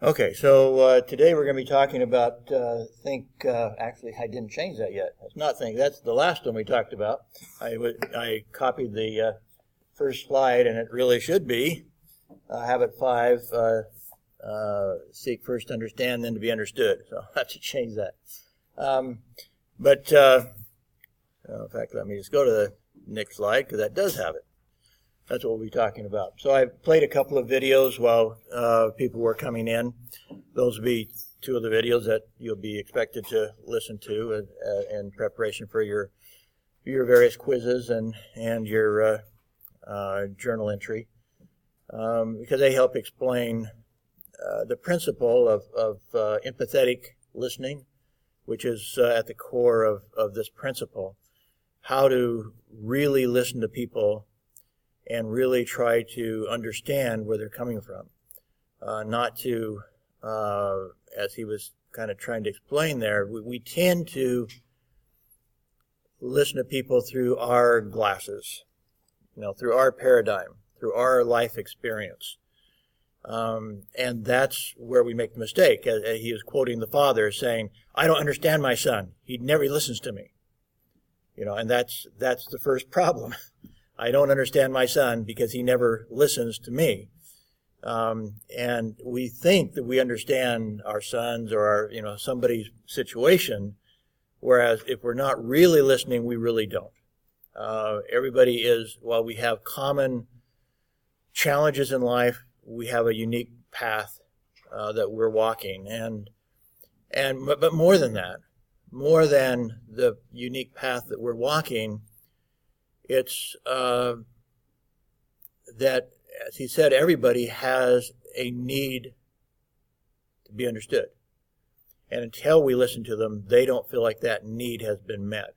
Okay, so today we're going to be talking about actually I didn't change that yet. It's not think, that's the last one we talked about. I copied the first slide, and it really should be habit 5, seek first to understand, then to be understood. So I'll have to change that. In fact, let me just go to the next slide, because that does have it. That's what we'll be talking about. So I played a couple of videos while people were coming in. Those will be two of the videos that you'll be expected to listen to in preparation for your various quizzes and your journal entry, because they help explain the principle of empathetic listening, which is at the core of this principle. How to really listen to people and really try to understand where they're coming from. Not to, as he was kind of trying to explain there, we tend to listen to people through our glasses, through our paradigm, through our life experience. And that's where we make the mistake. He was quoting the father saying, "I don't understand my son. He never listens to me." And that's the first problem. I don't understand my son because he never listens to me. And we think that we understand our sons or our, somebody's situation, whereas if we're not really listening, we really don't. Everybody is, while we have common challenges in life, we have a unique path that we're walking. But more than that, more than the unique path that we're walking, it's that, as he said, everybody has a need to be understood. And until we listen to them, they don't feel like that need has been met.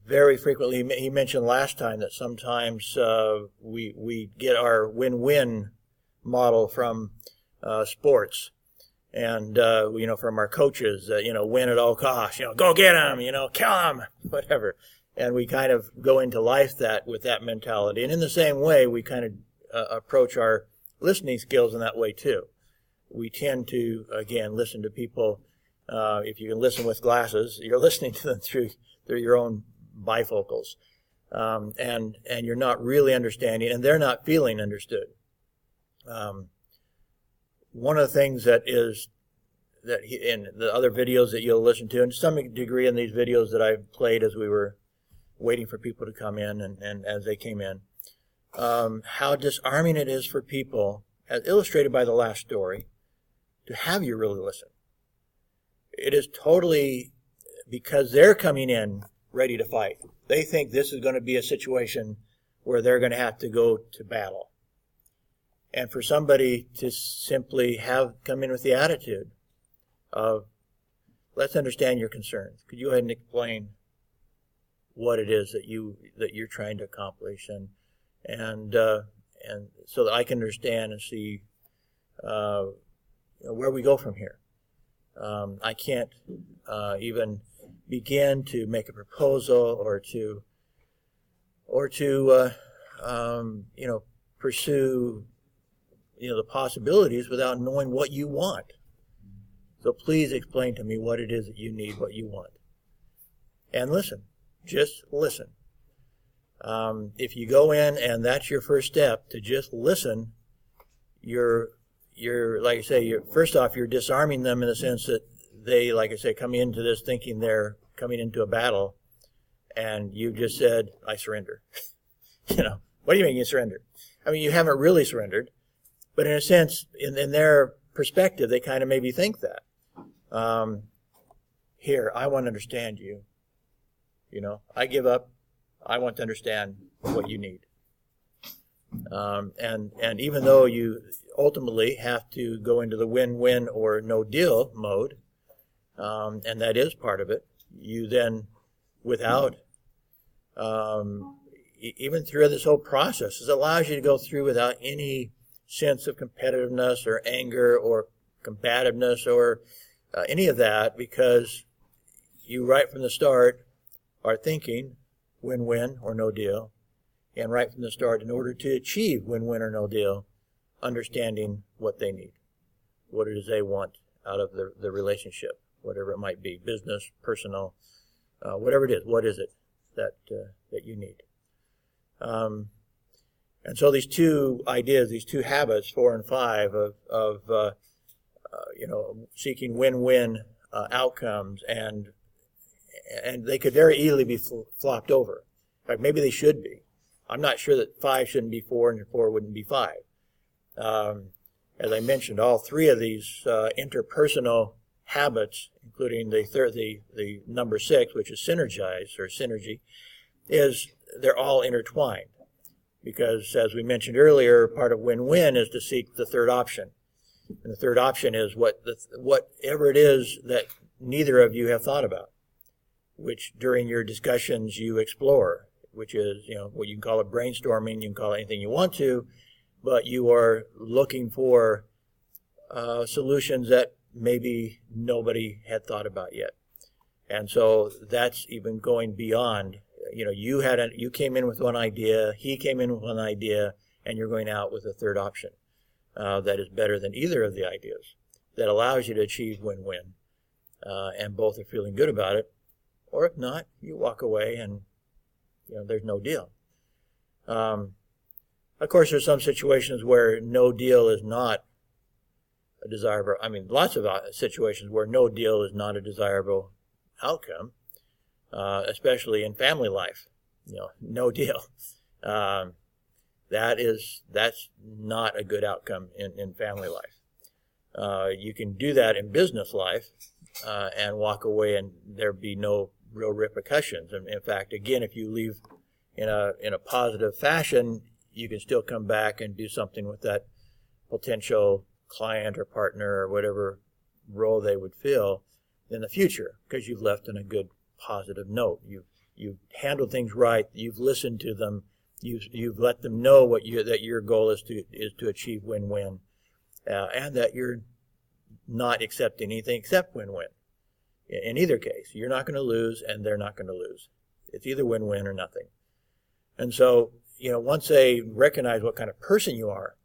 Very frequently, he mentioned last time that sometimes we get our win-win model from sports. And, from our coaches, win at all costs, go get them, kill them, whatever. And we kind of go into life with that mentality. And in the same way, we kind of approach our listening skills in that way too. We tend to, again, listen to people. If you can listen with glasses, you're listening to them through your own bifocals. And you're not really understanding, and they're not feeling understood. One of the things that in the other videos that you'll listen to, and to some degree in these videos that I played as we were waiting for people to come in and as they came in, how disarming it is for people, as illustrated by the last story, to have you really listen. It is totally because they're coming in ready to fight. They think this is going to be a situation where they're going to have to go to battle. And for somebody to simply come in with the attitude of, let's understand your concerns. Could you go ahead and explain what it is that you're trying to accomplish, and so that I can understand and see where we go from here. I can't even begin to make a proposal or to pursue the possibilities without knowing what you want. So please explain to me what it is that you need, what you want. And listen. Just listen. If you go in and that's your first step, to just listen, you're like I say, first off, you're disarming them in the sense that they, like I say, come into this thinking they're coming into a battle, and you just said, "I surrender." What do you mean you surrender? I mean, you haven't really surrendered. But in a sense, in their perspective, they kind of maybe think that. Here, I want to understand you. I give up. I want to understand what you need. And even though you ultimately have to go into the win-win or no-deal mode, and that is part of it, you then, without, even through this whole process, it allows you to go through without any sense of competitiveness or anger or combativeness or any of that, because you right from the start are thinking win-win or no deal, and right from the start, in order to achieve win-win or no deal, understanding what they need, what it is they want out of the relationship, whatever it might be, business, personal, whatever it is. What is it that you need? And so these two ideas, these two habits, 4 and 5, of seeking win-win outcomes, and they could very easily be flopped over. In fact, maybe they should be. I'm not sure that 5 shouldn't be 4 and 4 wouldn't be 5. As I mentioned, all 3 of these interpersonal habits, including the number 6, which is synergize or synergy, they're all intertwined. Because, as we mentioned earlier, part of win-win is to seek the third option. And the third option is whatever it is that neither of you have thought about, which during your discussions you explore, which is, what you can call it brainstorming, you can call it anything you want to, but you are looking for solutions that maybe nobody had thought about yet. And so that's even going beyond. You came in with one idea, he came in with one idea, and you're going out with a third option that is better than either of the ideas, that allows you to achieve win-win, and both are feeling good about it. Or if not, you walk away and there's no deal. Of course, there's some situations where no deal is not a desirable. Lots of situations where no deal is not a desirable outcome. Especially in family life, no deal. That's not a good outcome in family life. You can do that in business life and walk away, and there be no real repercussions. And in fact, again, if you leave in a positive fashion, you can still come back and do something with that potential client or partner or whatever role they would fill in the future, because you've left on a good positive note. You've handled things right. You've listened to them. You've let them know that your goal is to achieve win-win, and that you're not accepting anything except win-win. In either case, you're not going to lose, and they're not going to lose. It's either win-win or nothing. And so, once they recognize what kind of person you are,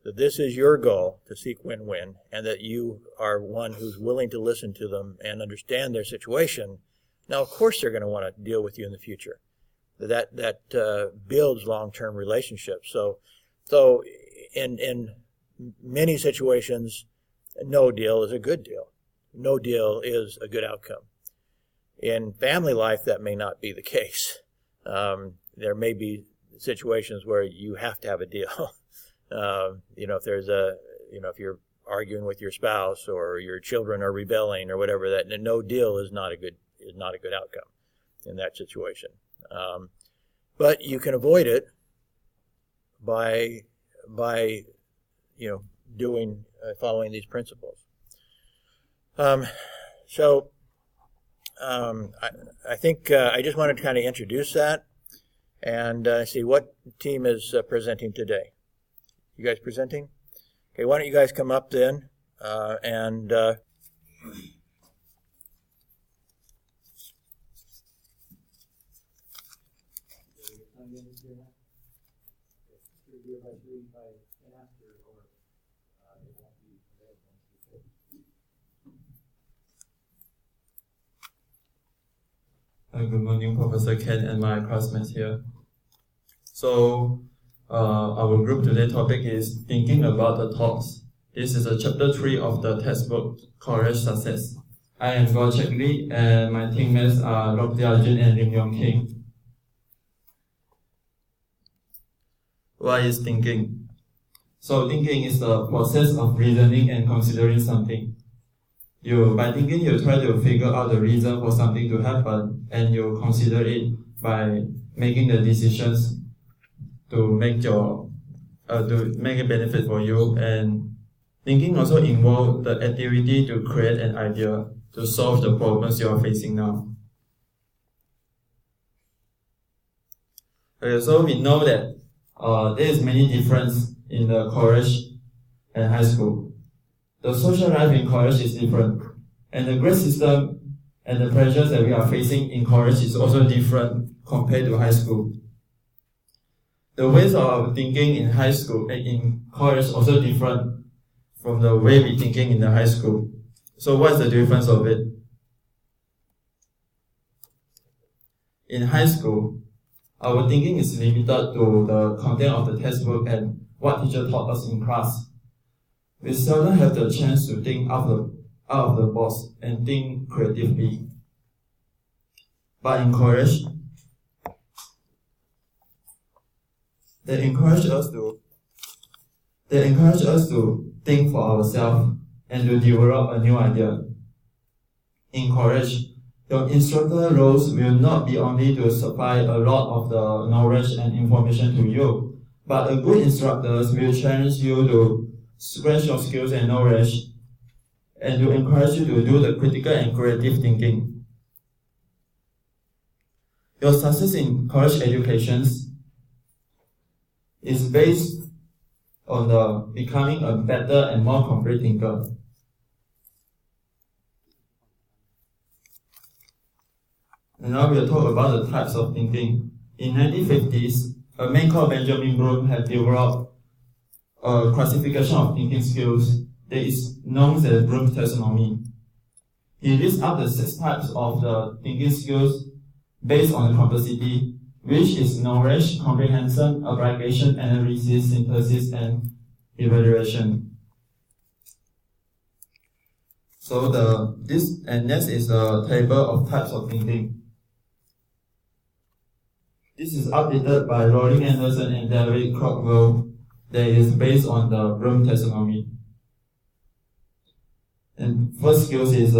that this is your goal, to seek win-win, and that you are one who's willing to listen to them and understand their situation. Now, of course, they're going to want to deal with you in the future. That builds long-term relationships. So in many situations, no deal is a good deal. No deal is a good outcome. In family life, that may not be the case. There may be situations where you have to have a deal. If there's if you're arguing with your spouse or your children are rebelling or whatever, that no deal is not a good outcome in that situation. But you can avoid it by following these principles. I think I just wanted to kind of introduce that and see what team is presenting today. You guys presenting? Okay, why don't you guys come up then and Good morning, Professor Ken and my classmates here. So, our group today topic is thinking about the thoughts. This is a chapter 3 of the textbook Courage Success. I am Go Chek Lee, and my teammates are Rob Jin and Lim Yong King. What is thinking? So, thinking is the process of reasoning and considering something. By thinking, you try to figure out the reason for something to happen, and you consider it by making the decisions to make a benefit for you. And thinking also involves the activity to create an idea to solve the problems you are facing now. Okay, so we know that there is many difference in the college and high school. The social life in college is different, and the grade system and the pressures that we are facing in college is also different compared to high school. The ways of our thinking in high school and in college also different from the way we thinking in the high school. So what's the difference of it? In high school, our thinking is limited to the content of the textbook and what teacher taught us in class. We seldom have the chance to think out of the box and think creatively. But in college, they encourage us to think for ourselves and to develop a new idea. In college, your instructor roles will not be only to supply a lot of the knowledge and information to you, but a good instructor will challenge you to scratch your skills and knowledge and to encourage you to do the critical and creative thinking. Your success in college education is based on the becoming a better and more complete thinker. And now we'll talk about the types of thinking. In 1950s, a man called Benjamin Bloom had developed a classification of thinking skills that is known as Bloom's taxonomy. He lists out the 6 types of the thinking skills based on the complexity, which is knowledge, comprehension, application, analysis, synthesis, and evaluation. So next is the table of types of thinking. This is updated by Roland Anderson and David Crockwell that is based on the Bloom taxonomy. And first skills is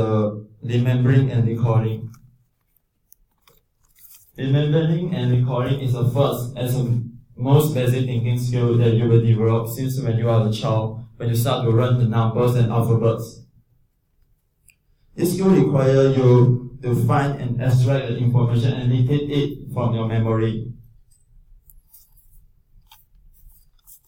remembering and recalling. Remembering and recalling is the first as a most basic thinking skill that you will develop since when you are a child, when you start to learn the numbers and alphabets. This skill requires you to find and extract the information and repeat it from your memory.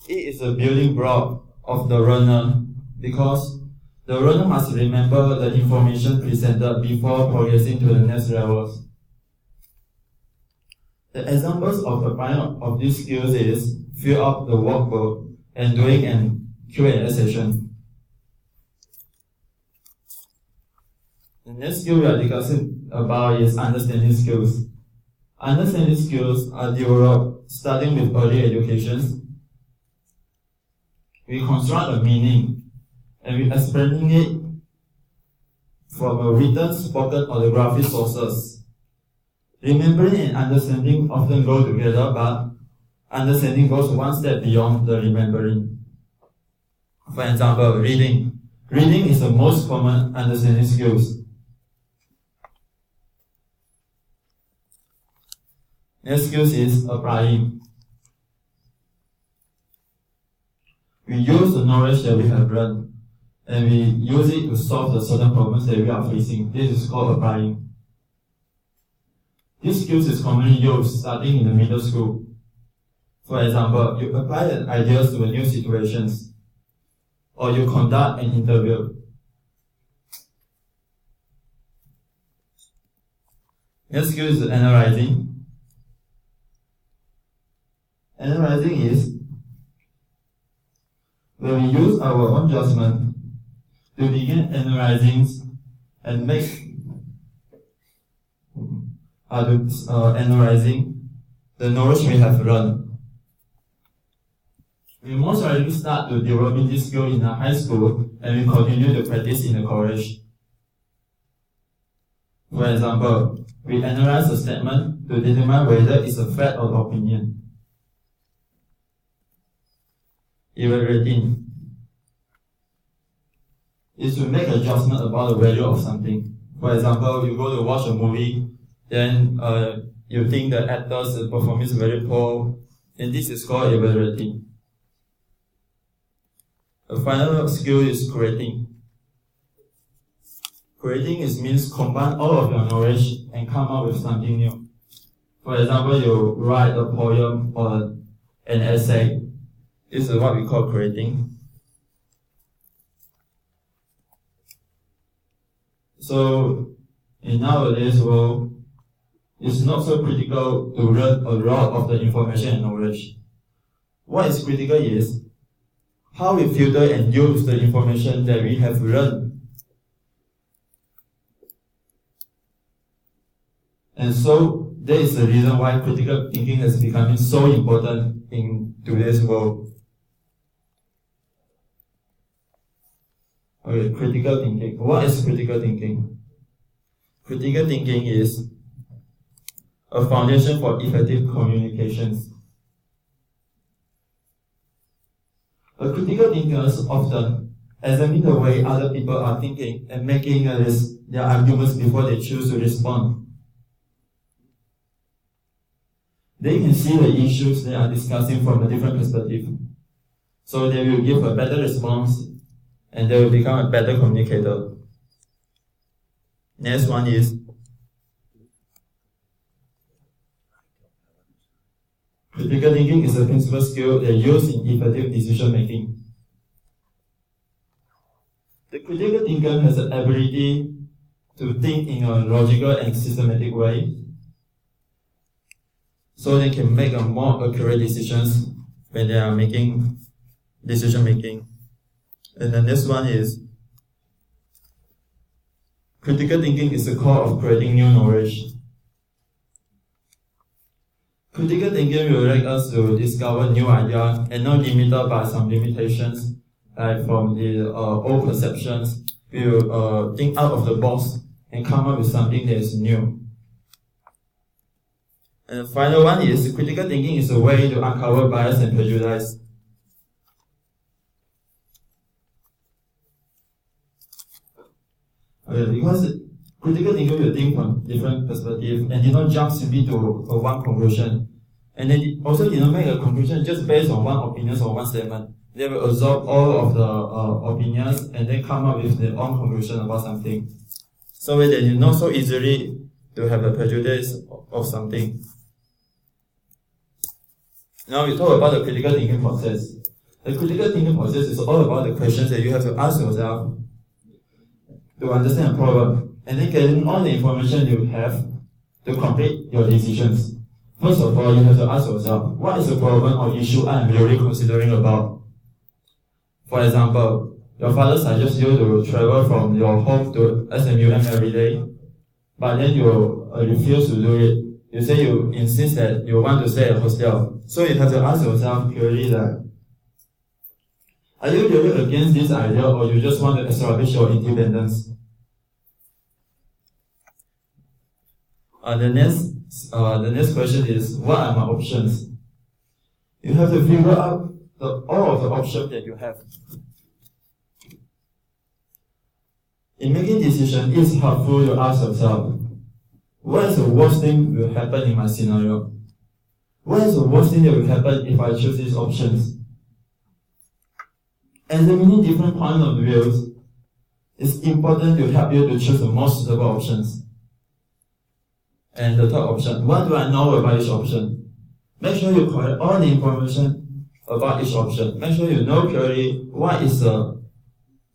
It is a building block of the learner because the learner must remember the information presented before progressing to the next levels. The examples of applying of these skills is fill up the workbook and doing an Q&A session. The next skill we are discussing about is understanding skills. Understanding skills are developed starting with early education. We construct a meaning and we explaining it from a written, spoken, or the graphic sources. Remembering and understanding often go together, but understanding goes one step beyond the remembering. For example, reading. Reading is the most common understanding skills. Next skill is applying. We use the knowledge that we have learned and we use it to solve the certain problems that we are facing. This is called applying. This skill is commonly used starting in the middle school. For example, you apply the ideas to a new situations, or you conduct an interview. Next skill is analyzing. Analyzing is when we use our own judgment to begin analyzing and analyzing the knowledge we have learned. We most likely start to developing this skill in the high school and we continue to practice in the college. For example, we analyze a statement to determine whether it's a fact or opinion. Evaluating is to make a judgment about the value of something. For example, you go to watch a movie, then you think the actor's performance is very poor, and this is called evaluating. The final skill is creating. Creating means combine all of your knowledge and come up with something new. For example, you write a poem or an essay. This is what we call creating. So, in nowadays world, it's not so critical to learn a lot of the information and knowledge. What is critical is how we filter and use the information that we have learned. And so that is the reason why critical thinking has become so important in today's world. Okay, critical thinking. What is critical thinking? Critical thinking is a foundation for effective communications. A critical thinkers often examine the way other people are thinking and making their arguments before they choose to respond. They can see the issues they are discussing from a different perspective. So they will give a better response and they will become a better communicator. Next one is critical thinking is a principal skill that is used in effective decision making. The critical thinker has the ability to think in a logical and systematic way, so they can make a more accurate decisions when they are making decision making. And the next one is critical thinking is the core of creating new knowledge. Critical thinking will let us to discover new ideas and not limited by some limitations, like from the old perceptions. We will think out of the box and come up with something that is new. And the final one is critical thinking is a way to uncover bias and prejudice. Okay, because critical thinking will think from different perspectives and did not jump simply to one conclusion. And they also did not make a conclusion just based on one opinion or one statement. They will absorb all of the opinions and then come up with their own conclusion about something. So they did not so easily to have a prejudice of something. Now we talk about the critical thinking process. The critical thinking process is all about the questions that you have to ask yourself to understand a problem, and then getting all the information you have to complete your decisions. First of all, you have to ask yourself, what is the problem or issue I am really considering about? For example, your father suggests you to travel from your home to SMUM every day, but then you refuse to do it. You say you insist that you want to stay at a hostel. So you have to ask yourself clearly that, are you really against this idea or you just want to establish your independence? The next question is, what are my options? You have to figure out all of the options that you have. In making decisions, it's helpful to ask yourself, what is the worst thing that will happen in my scenario? What is the worst thing that will happen if I choose these options? Examining different points of view is important to help you to choose the most suitable options. And the third option, what do I know about each option? Make sure you collect all the information about each option. Make sure you know clearly what is the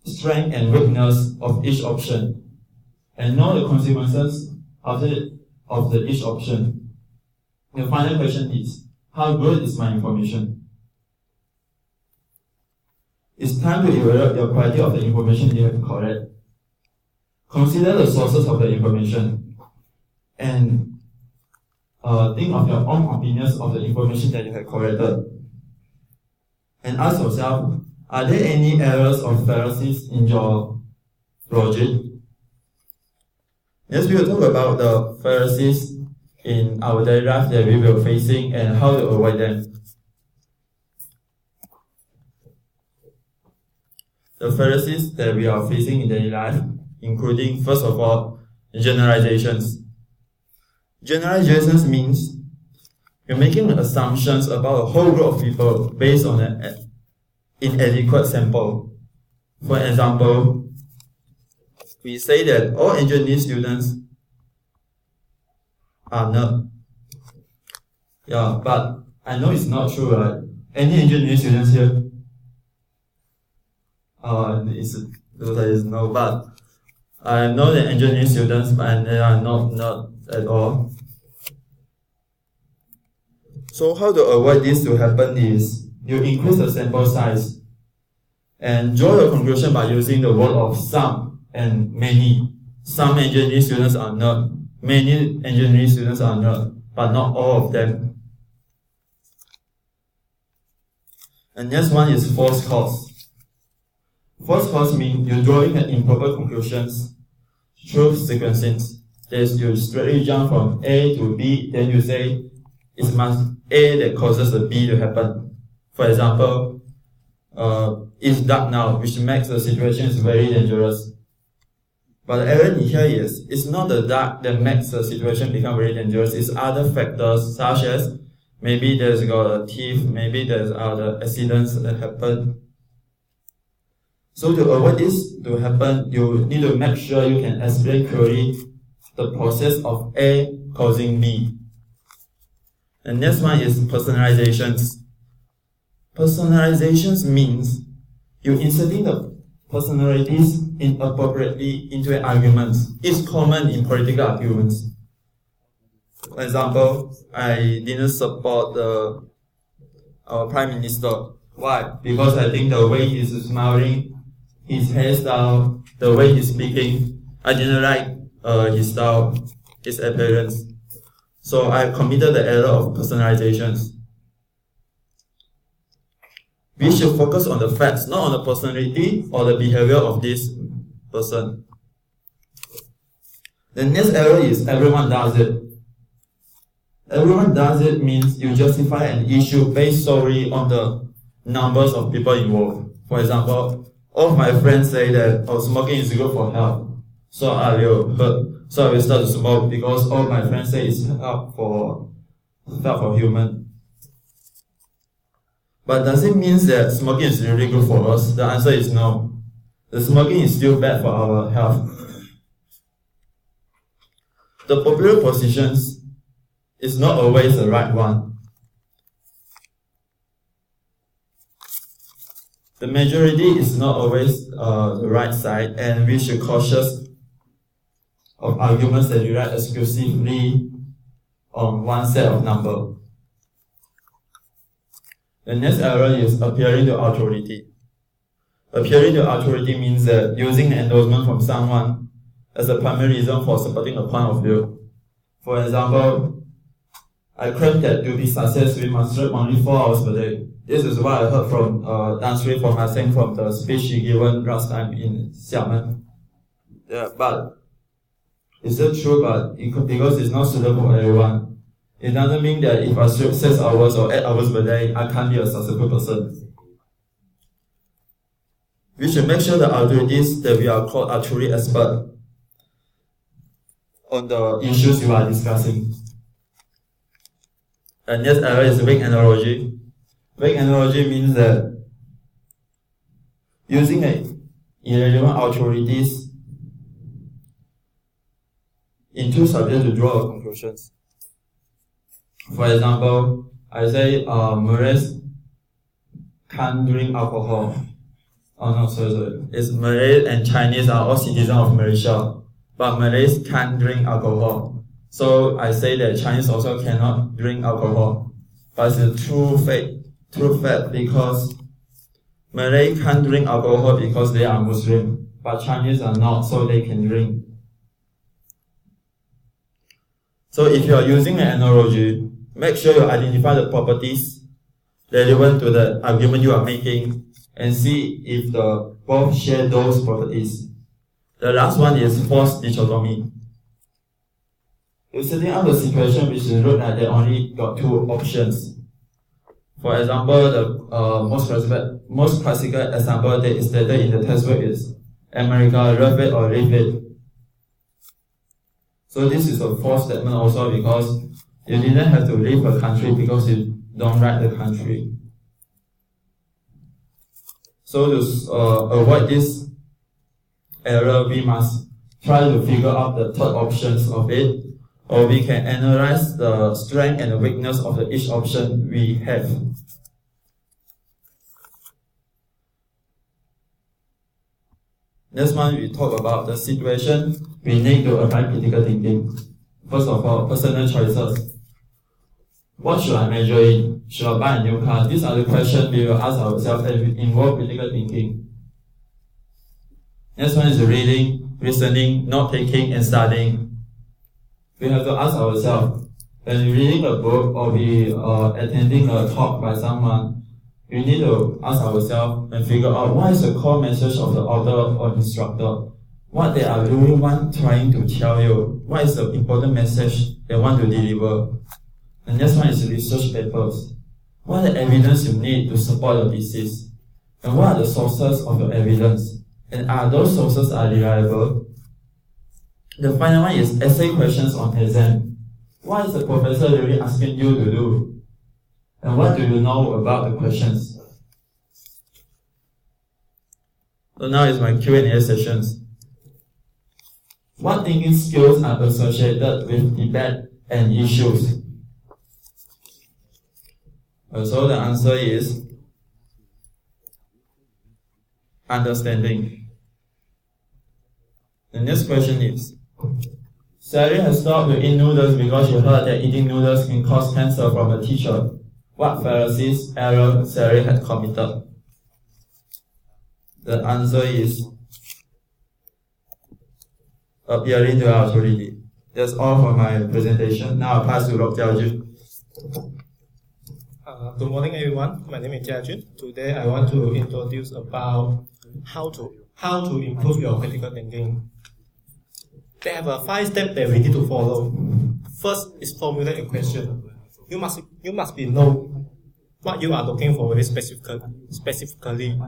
strength and weakness of each option, and know the consequences of each option. The final question is, how good is my information? It's time to evaluate the quality of the information you have collected. Consider the sources of the information and think of your own opinions of the information that you have collected. And ask yourself, are there any errors or fallacies in your logic? Next, we will talk about the fallacies in our daily life that we will facing and how to avoid them. The fallacies that we are facing in daily life, including, first of all, generalizations. Generalizations means you're making assumptions about a whole group of people based on an inadequate sample. For example, we say that all engineering students are nerds. Yeah, but I know it's not true, right? Any engineering students here? No, but I know that engineering students, but they are not at all. So how to avoid this to happen is, you increase the sample size and draw your conclusion by using the word of some and many. Some engineering students are not, many engineering students are not, but not all of them. And next one is false cause. False cause means you're drawing improper conclusions through sequencing. That is, you straightly jump from A to B, then you say it's must A that causes the B to happen. For example, it's dark now, which makes the situation very dangerous. But the error in here is, it's not the dark that makes the situation become very dangerous, it's other factors such as maybe there's got a thief, maybe there's other accidents that happen. So to avoid this to happen, you need to make sure you can explain clearly the process of A causing B. And next one is personalizations. Personalizations means you're inserting the personalities inappropriately into an argument. It's common in political arguments. For example, I didn't support our Prime Minister. Why? Because I think the way he's smiling, his hairstyle, the way he's speaking, I didn't like his style, his appearance. So I committed the error of personalizations. We should focus on the facts, not on the personality or the behavior of this person. The next error is everyone does it. Everyone does it means you justify an issue based solely on the numbers of people involved. For example, all of my friends say that smoking is good for health, so I will start to smoke because all my friends say it's health for human. But does it mean that smoking is really good for us? The answer is no. The smoking is still bad for our health. The popular positions is not always the right one. The majority is not always the right side, and we should cautious of arguments that rely exclusively on one set of numbers. The next error is appearing to authority. Appearing to authority means that using an endorsement from someone as a primary reason for supporting a point of view. For example, I claim that to be successful we must sleep only 4 hours per day. This is what I heard from Dansui from I think from the speech he given last time in Xiamen. Yeah, but it's not true, but because it's not suitable for everyone. It doesn't mean that if I sleep 6 hours or 8 hours per day, I can't be a successful person. We should make sure the authorities that we are called are truly expert on the issues you are discussing. And next error is vague analogy. Vague analogy means that using irrelevant authorities in two subjects to draw conclusions. For example, I say Malays can't drink alcohol. Oh no, sorry. It's Malays and Chinese are all citizens of Malaysia, but Malays can't drink alcohol. So I say that Chinese also cannot drink alcohol. But it's a true fact because Malay can't drink alcohol because they are Muslim, but Chinese are not, so they can drink. So if you are using an analogy, make sure you identify the properties relevant to the argument you are making and see if the both share those properties. The last one is false dichotomy. You're setting up a situation which looks like they only got two options. For example, the most classical example that is stated in the textbook is America, love it or leave it. So this is a false statement also because you didn't have to leave a country because you don't like the country. So to avoid this error, we must try to figure out the third options of it, or we can analyze the strength and the weakness of each option we have. Next one, we talk about the situation we need to apply critical thinking. First of all, personal choices. What should I measure in? should I buy a new car? These are the questions we will ask ourselves and we involve critical thinking. Next one is reading, listening, note-taking, and studying. We have to ask ourselves, when we're reading a book or we are attending a talk by someone, we need to ask ourselves and figure out what is the core message of the author or instructor, what they are really trying to tell you, what is the important message they want to deliver. The next one is research papers. What are the evidence you need to support your thesis? And what are the sources of your evidence? And are those sources reliable? The final one is essay questions on exam. What is the professor really asking you to do? And what do you know about the questions? So now is my Q&A sessions. What thinking skills are associated with debate and issues? So the answer is understanding. The next question is, Sally has stopped to eat noodles because she heard that eating noodles can cause cancer from a teacher. What fallacies, error Sally had committed? The answer is appearing to our authority. That's all for my presentation. Now I'll pass to Dr. Jiajun. Good morning, everyone. My name is Jiajun. Today I want to introduce about how to improve your critical thinking. There are 5 steps that we need to follow. First is formulate a question. You must know what you are looking for very specifically.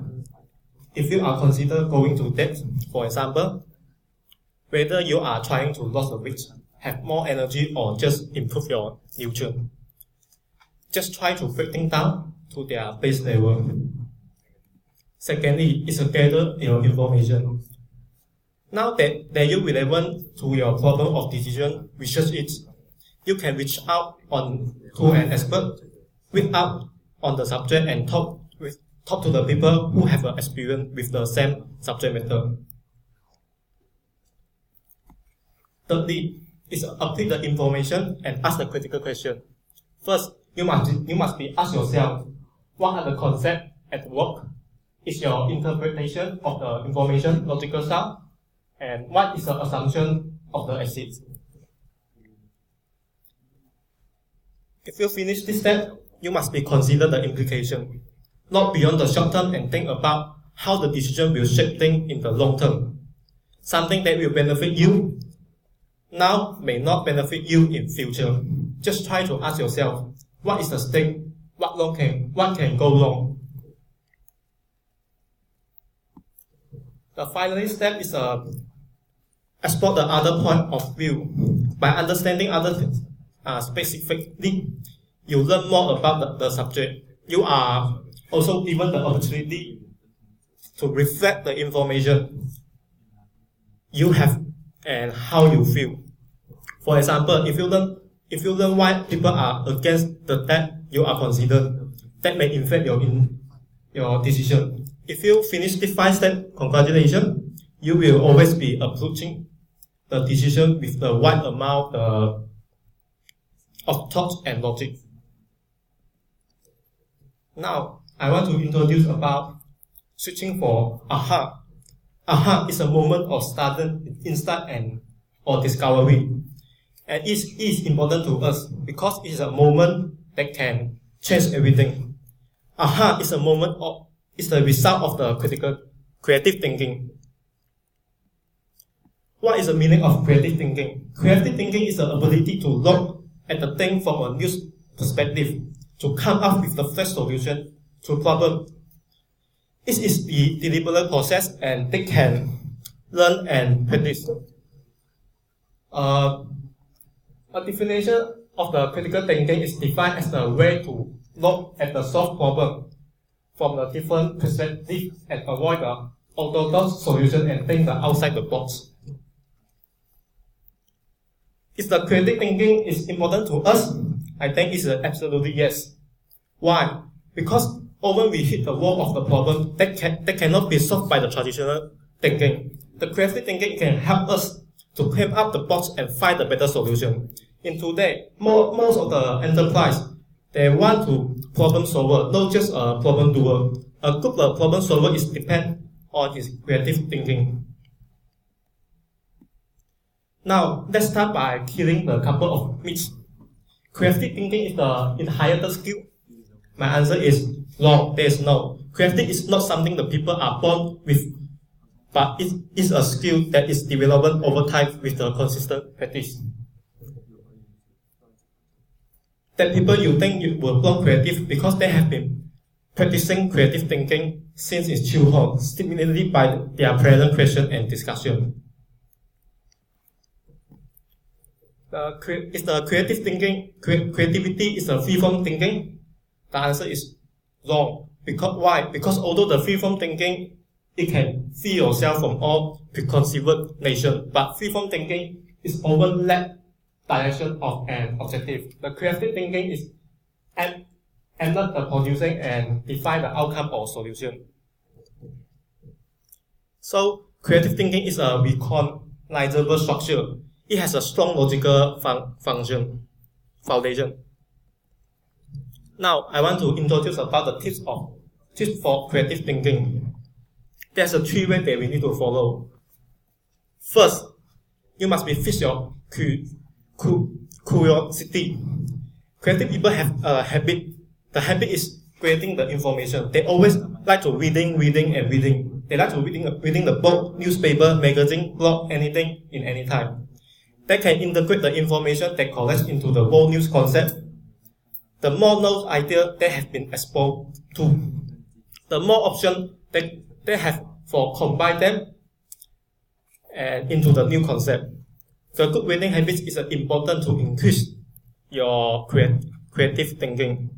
If you are consider going to depth, for example, whether you are trying to lose the weight, have more energy, or just improve your nutrition. Just try to break things down to their base level. Secondly, is to gather your information. Now that you relevant to your problem of decision, research it. You can reach out to an expert, read out on the subject, and talk to the people who have experience with the same subject matter. Thirdly, is apply the information and ask the critical question. First, you must be ask yourself, what are the concepts at work? Is your interpretation of the information logical sound? And what is the assumption of the exit? If you finish this step, you must be consider the implication, not beyond the short term, and think about how the decision will shape things in the long term. Something that will benefit you now may not benefit you in future. Just try to ask yourself, what is the stake? What can go wrong? The final step is explore the other point of view. By understanding other things specifically, you learn more about the subject. You are also given the opportunity to reflect the information you have and how you feel. For example, if you learn why people are against the debt you are considered, that may affect your decision. If you finish the 5 steps, congratulations, you will always be approaching the decision with the wide amount of thought and logic. Now, I want to introduce about switching for aha. Aha is a moment of sudden insight or discovery. And it is important to us because it is a moment that can change everything. Aha is is the result of the creative thinking. What is the meaning of creative thinking? Creative thinking is the ability to look at the thing from a new perspective, to come up with the fresh solution to a problem. It is the deliberate process, and they can learn and practice. A definition of the critical thinking is defined as the way to look at the solved problem from a different perspective and avoid the orthodox solution and think outside the box. Is the creative thinking is important to us? I think it's absolutely yes. Why? Because often we hit the wall of the problem that cannot be solved by the traditional thinking. The creative thinking can help us to climb up the box and find a better solution. In today, most of the enterprise, They want to problem solver, not just a problem doer. A good problem solver is depend on his creative thinking. Now, let's start by killing the couple of myths. Creative thinking is the higher skill. My answer is wrong. There is no. Creative is not something the people are born with, but it is a skill that is developed over time with the consistent practice. That people you think you were born creative because they have been practicing creative thinking since its childhood, stimulated by their present question and discussion. Is the creative thinking, creativity is a free-form thinking? The answer is wrong. Because why? Because although the free-form thinking, it can free yourself from all preconceived notion, but free-form thinking is often lack direction of an objective. The creative thinking is aimed at the producing and define the outcome or solution. So, creative thinking is a recognizable structure. It has a strong logical foundation. Now, I want to introduce about the tips for creative thinking. There's a 3 ways that we need to follow. First, you must be fix your curiosity. Creative people have a habit. The habit is creating the information. They always like to reading. They like to reading the book, newspaper, magazine, blog, anything in any time. They can integrate the information they collect into the whole news concept. The more those ideas they have been exposed to, the more options they have for combine them and into the new concept. The good reading habits is important to increase your creative thinking.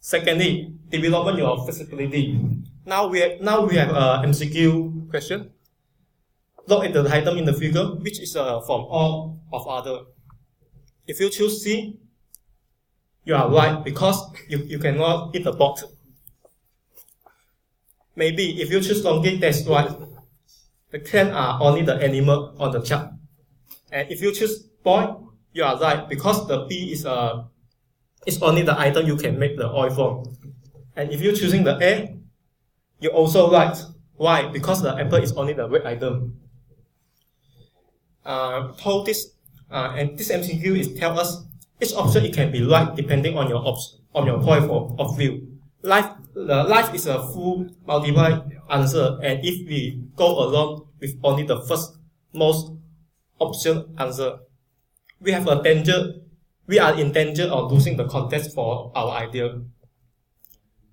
Secondly, develop your flexibility. Now we have a MCQ question. Look at the item in the figure, which is from all of other. If you choose C, you are right because you cannot eat the box. Maybe if you choose donkey, that's right. The can are only the animal on the chart. And if you choose boy, you are right because the B is only the item you can make the oil from. And if you're choosing the A, you're also right. Why? Because the apple is only the red item. This MCQ is tell us each option it can be right depending on your point of view. Life is a full multiple answer, and if we go along with only the first most option answer, we are in danger of losing the context for our idea.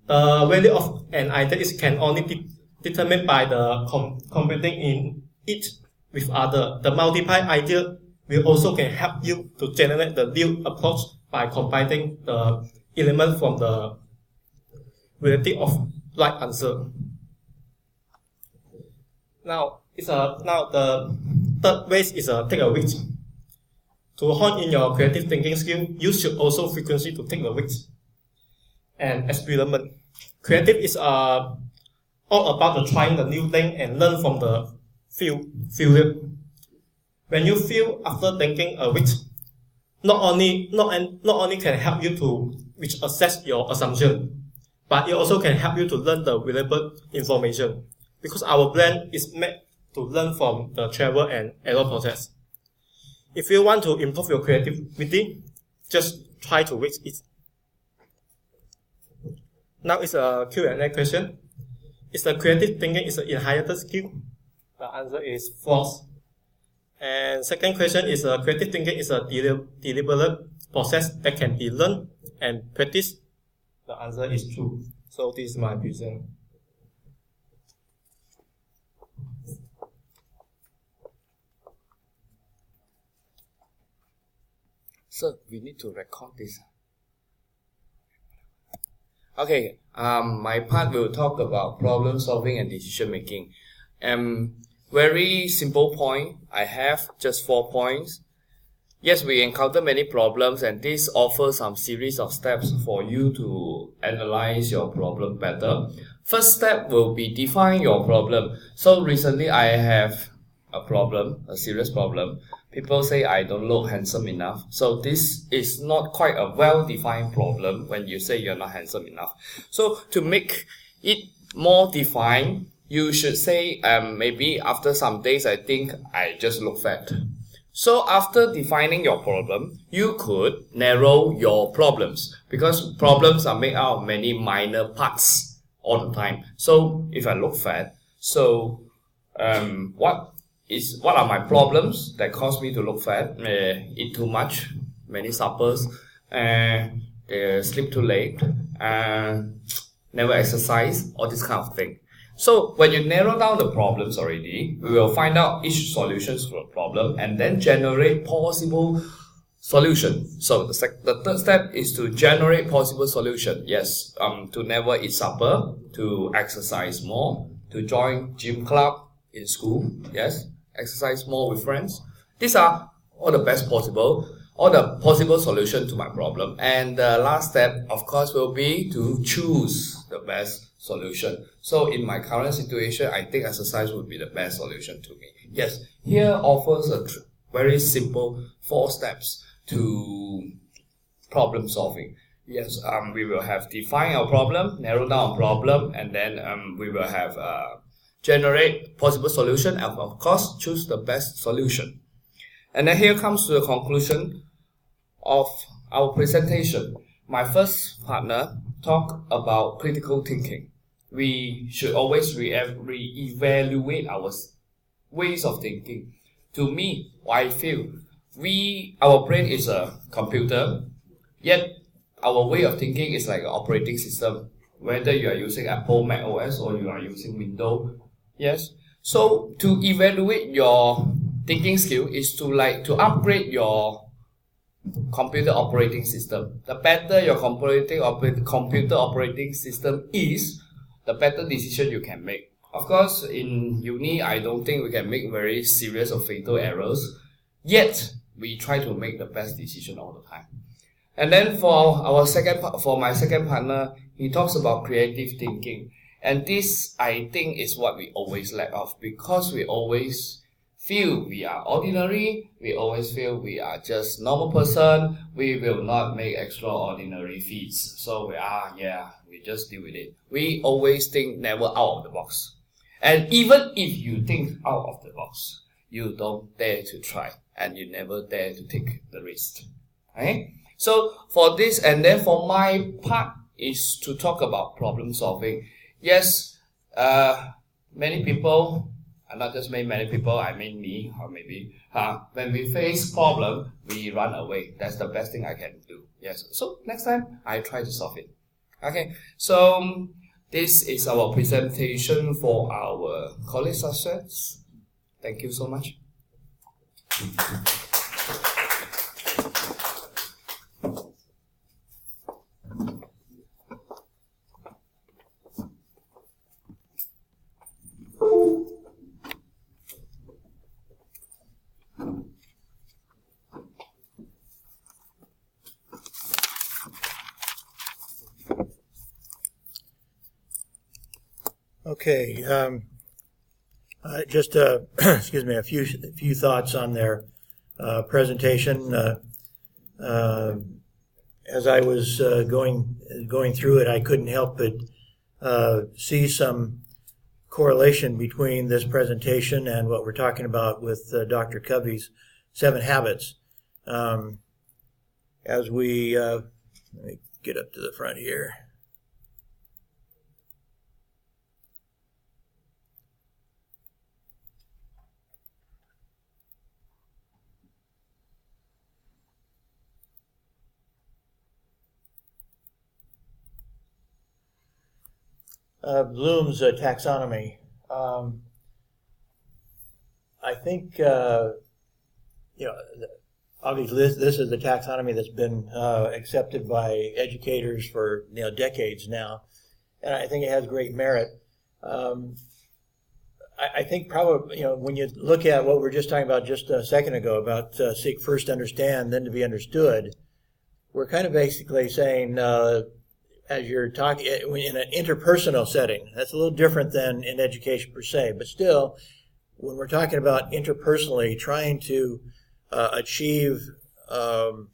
The value of an idea can only be determined by the competing in it with other. The multiple idea will also can help you to generate the new approach by combining the element from the variety of right answer. Now the third way is take a week. To hone in your creative thinking skill, you should also frequently to take a week and experiment. Creative is all about the trying the new thing and learn from the failure. When you fail after thinking a week, not only can help you to assess your assumption, but it also can help you to learn the valuable information, because our brain is made to learn from the trial and error process. If you want to improve your creativity, just try to reach it. Now it's a Q&A question. Is the creative thinking is an inherited skill? The answer is false. And second question is creative thinking is a deliberate process that can be learned and practiced. The answer is true. So this is my present. Sir, we need to record this. Okay, my part will talk about problem solving and decision making. Very simple point. I have just 4 points. Yes, we encounter many problems, and this offers some series of steps for you to analyze your problem better. First step will be define your problem. So recently I have a problem, a serious problem, people say I don't look handsome enough. So this is not quite a well-defined problem when you say you're not handsome enough. So to make it more defined, you should say, maybe after some days, I think I just look fat. So after defining your problem, you could narrow your problems, because problems are made out of many minor parts all the time. So if I look fat, so what are my problems that cause me to look fat? Eat too much, many suppers, sleep too late, never exercise, all this kind of thing. So when you narrow down the problems already, we will find out each solutions for a problem and then generate possible solution. So the third step is to generate possible solution. Yes, to never eat supper, to exercise more, to join gym club in school. Yes, exercise more with friends. These are all the possible solution to my problem. And the last step, of course, will be to choose the best solution. So in my current situation, I think exercise would be the best solution to me. Yes, here offers a very simple 4 steps to problem solving. Yes, we will have define our problem, narrow down our problem, and then we will have generate possible solution, and of course choose the best solution. And then here comes to the conclusion of our presentation. My first partner talked about critical thinking. We should always re-evaluate our ways of thinking. To me, I feel our brain is a computer, yet our way of thinking is like an operating system, whether you are using Apple, Mac OS, or you are using Windows. Yes. So to evaluate your thinking skill is to upgrade your computer operating system. The better your computer operating system is, the better decision you can make. Of course, in uni, I don't think we can make very serious or fatal errors. Yet, we try to make the best decision all the time. And then for my second partner, he talks about creative thinking. And this, I think, is what we always lack of, because we always feel we are ordinary, we always feel we are just normal person, we will not make extraordinary feats. So we just deal with it. We always think never out of the box. And even if you think out of the box, you don't dare to try, and you never dare to take the risk. Okay? So for this, and then for my part is to talk about problem solving. Yes, many people, and not just many people, I mean me, or maybe, when we face problem, we run away. That's the best thing I can do. Yes. So next time, I try to solve it. Okay. So this is our presentation for our college success. Thank you so much. Okay, just excuse me, a few thoughts on their presentation. As I was going through it, I couldn't help but see some correlation between this presentation and what we're talking about with Dr. Covey's 7 Habits. As we let me get up to the front here. Bloom's taxonomy. I think obviously this is the taxonomy that's been accepted by educators for decades now, and I think it has great merit. I think probably when you look at what we were just talking about just a second ago about seek first to understand, then to be understood, we're kind of basically saying. As you're talking in an interpersonal setting, that's a little different than in education per se, but still, when we're talking about interpersonally trying to achieve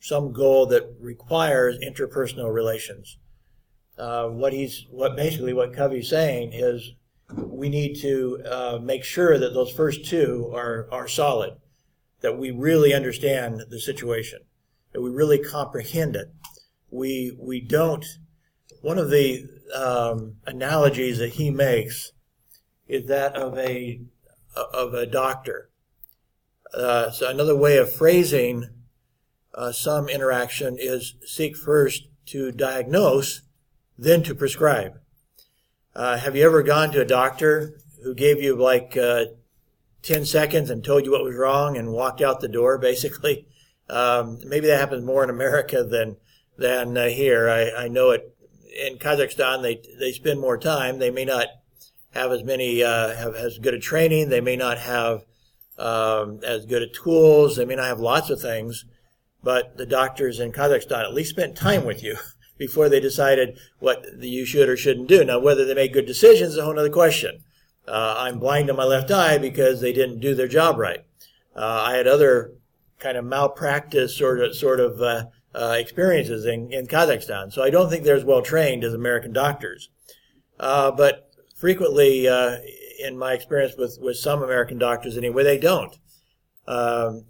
some goal that requires interpersonal relations, what Covey's saying is we need to make sure that those first two are solid, that we really understand the situation, that we really comprehend it. We don't. One of the analogies that he makes is that of a doctor. So another way of phrasing some interaction is seek first to diagnose, then to prescribe. Have you ever gone to a doctor who gave you like 10 seconds and told you what was wrong and walked out the door, basically? Maybe that happens more in America than here. I know it in Kazakhstan. They spend more time. They may not have as many have as good a training. They may not have as good at tools. They may not have lots of things, but the doctors in Kazakhstan at least spent time with you before they decided what you should or shouldn't do. Now, whether they made good decisions is a whole other question. I'm blind in my left eye because they didn't do their job right. I had other kind of malpractice sort of experiences in Kazakhstan, so I don't think they're as well trained as American doctors. But frequently, in my experience with some American doctors anyway, they don't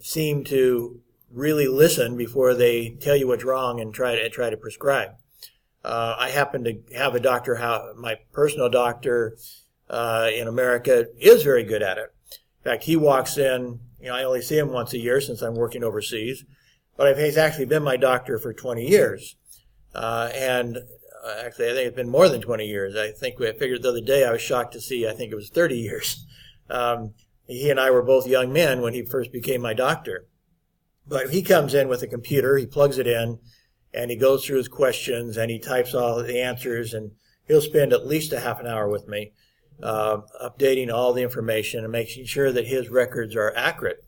seem to really listen before they tell you what's wrong and try to prescribe. I happen to have a doctor, my personal doctor in America is very good at it. In fact, he walks in, I only see him once a year since I'm working overseas, but he's actually been my doctor for 20 years. And actually, I think it's been more than 20 years. I figured the other day I was shocked to see, I think it was 30 years. He and I were both young men when he first became my doctor. But he comes in with a computer, he plugs it in, and he goes through his questions, and he types all the answers, and he'll spend at least a half an hour with me, updating all the information and making sure that his records are accurate.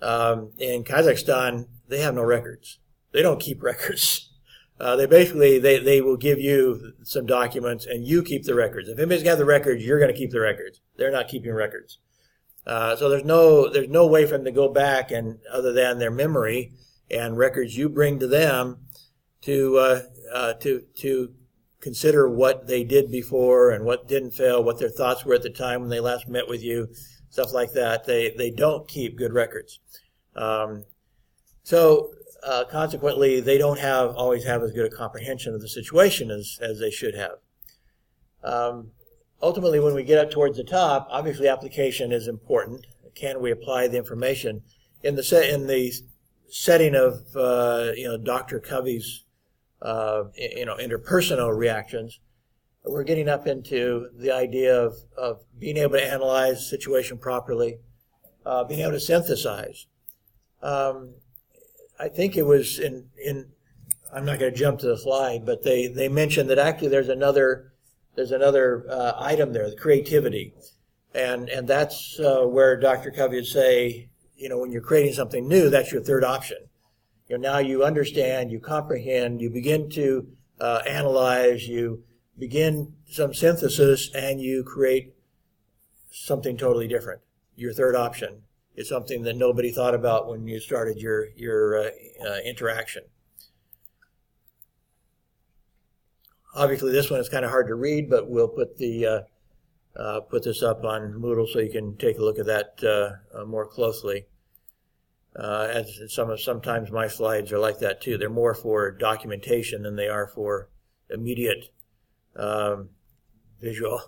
In Kazakhstan, they have no records. They don't keep records. They will give you some documents, and you keep the records. If anybody's got the records, you're going to keep the records. They're not keeping records. So there's no way for them to go back and other than their memory and records you bring to them to consider what they did before and what didn't fail, what their thoughts were at the time when they last met with you, stuff like that. They don't keep good records. Consequently, they don't always have as good a comprehension of the situation as they should have. Ultimately, when we get up towards the top, obviously application is important. Can we apply the information in the setting of Dr. Covey's interpersonal reactions? We're getting up into the idea of being able to analyze the situation properly, being able to synthesize. I think it was in I'm not going to jump to the slide, but they mentioned that actually there's another item there, the creativity, and that's where Dr. Covey would say, when you're creating something new, that's your third option. Now you understand, you comprehend, you begin to analyze, you begin some synthesis, and you create something totally different. Your third option is something that nobody thought about when you started your interaction. Obviously, this one is kind of hard to read, but we'll put put this up on Moodle so you can take a look at that more closely. As sometimes my slides are like that too. They're more for documentation than they are for immediate visual,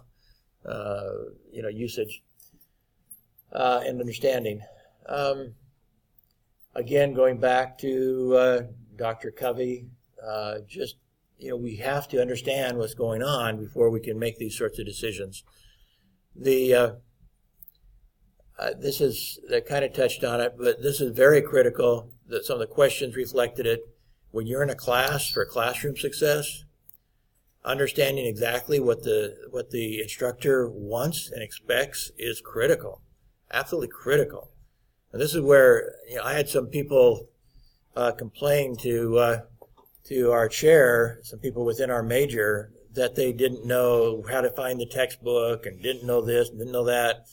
usage and understanding. Again, going back to Dr. Covey, we have to understand what's going on before we can make these sorts of decisions. This is, I kind of touched on it, but this is very critical. That some of the questions reflected it. When you're in a class for classroom success, understanding exactly what the instructor wants and expects is critical, absolutely critical. And this is where I had some people complain to our chair, some people within our major, that they didn't know how to find the textbook and didn't know this and didn't know that.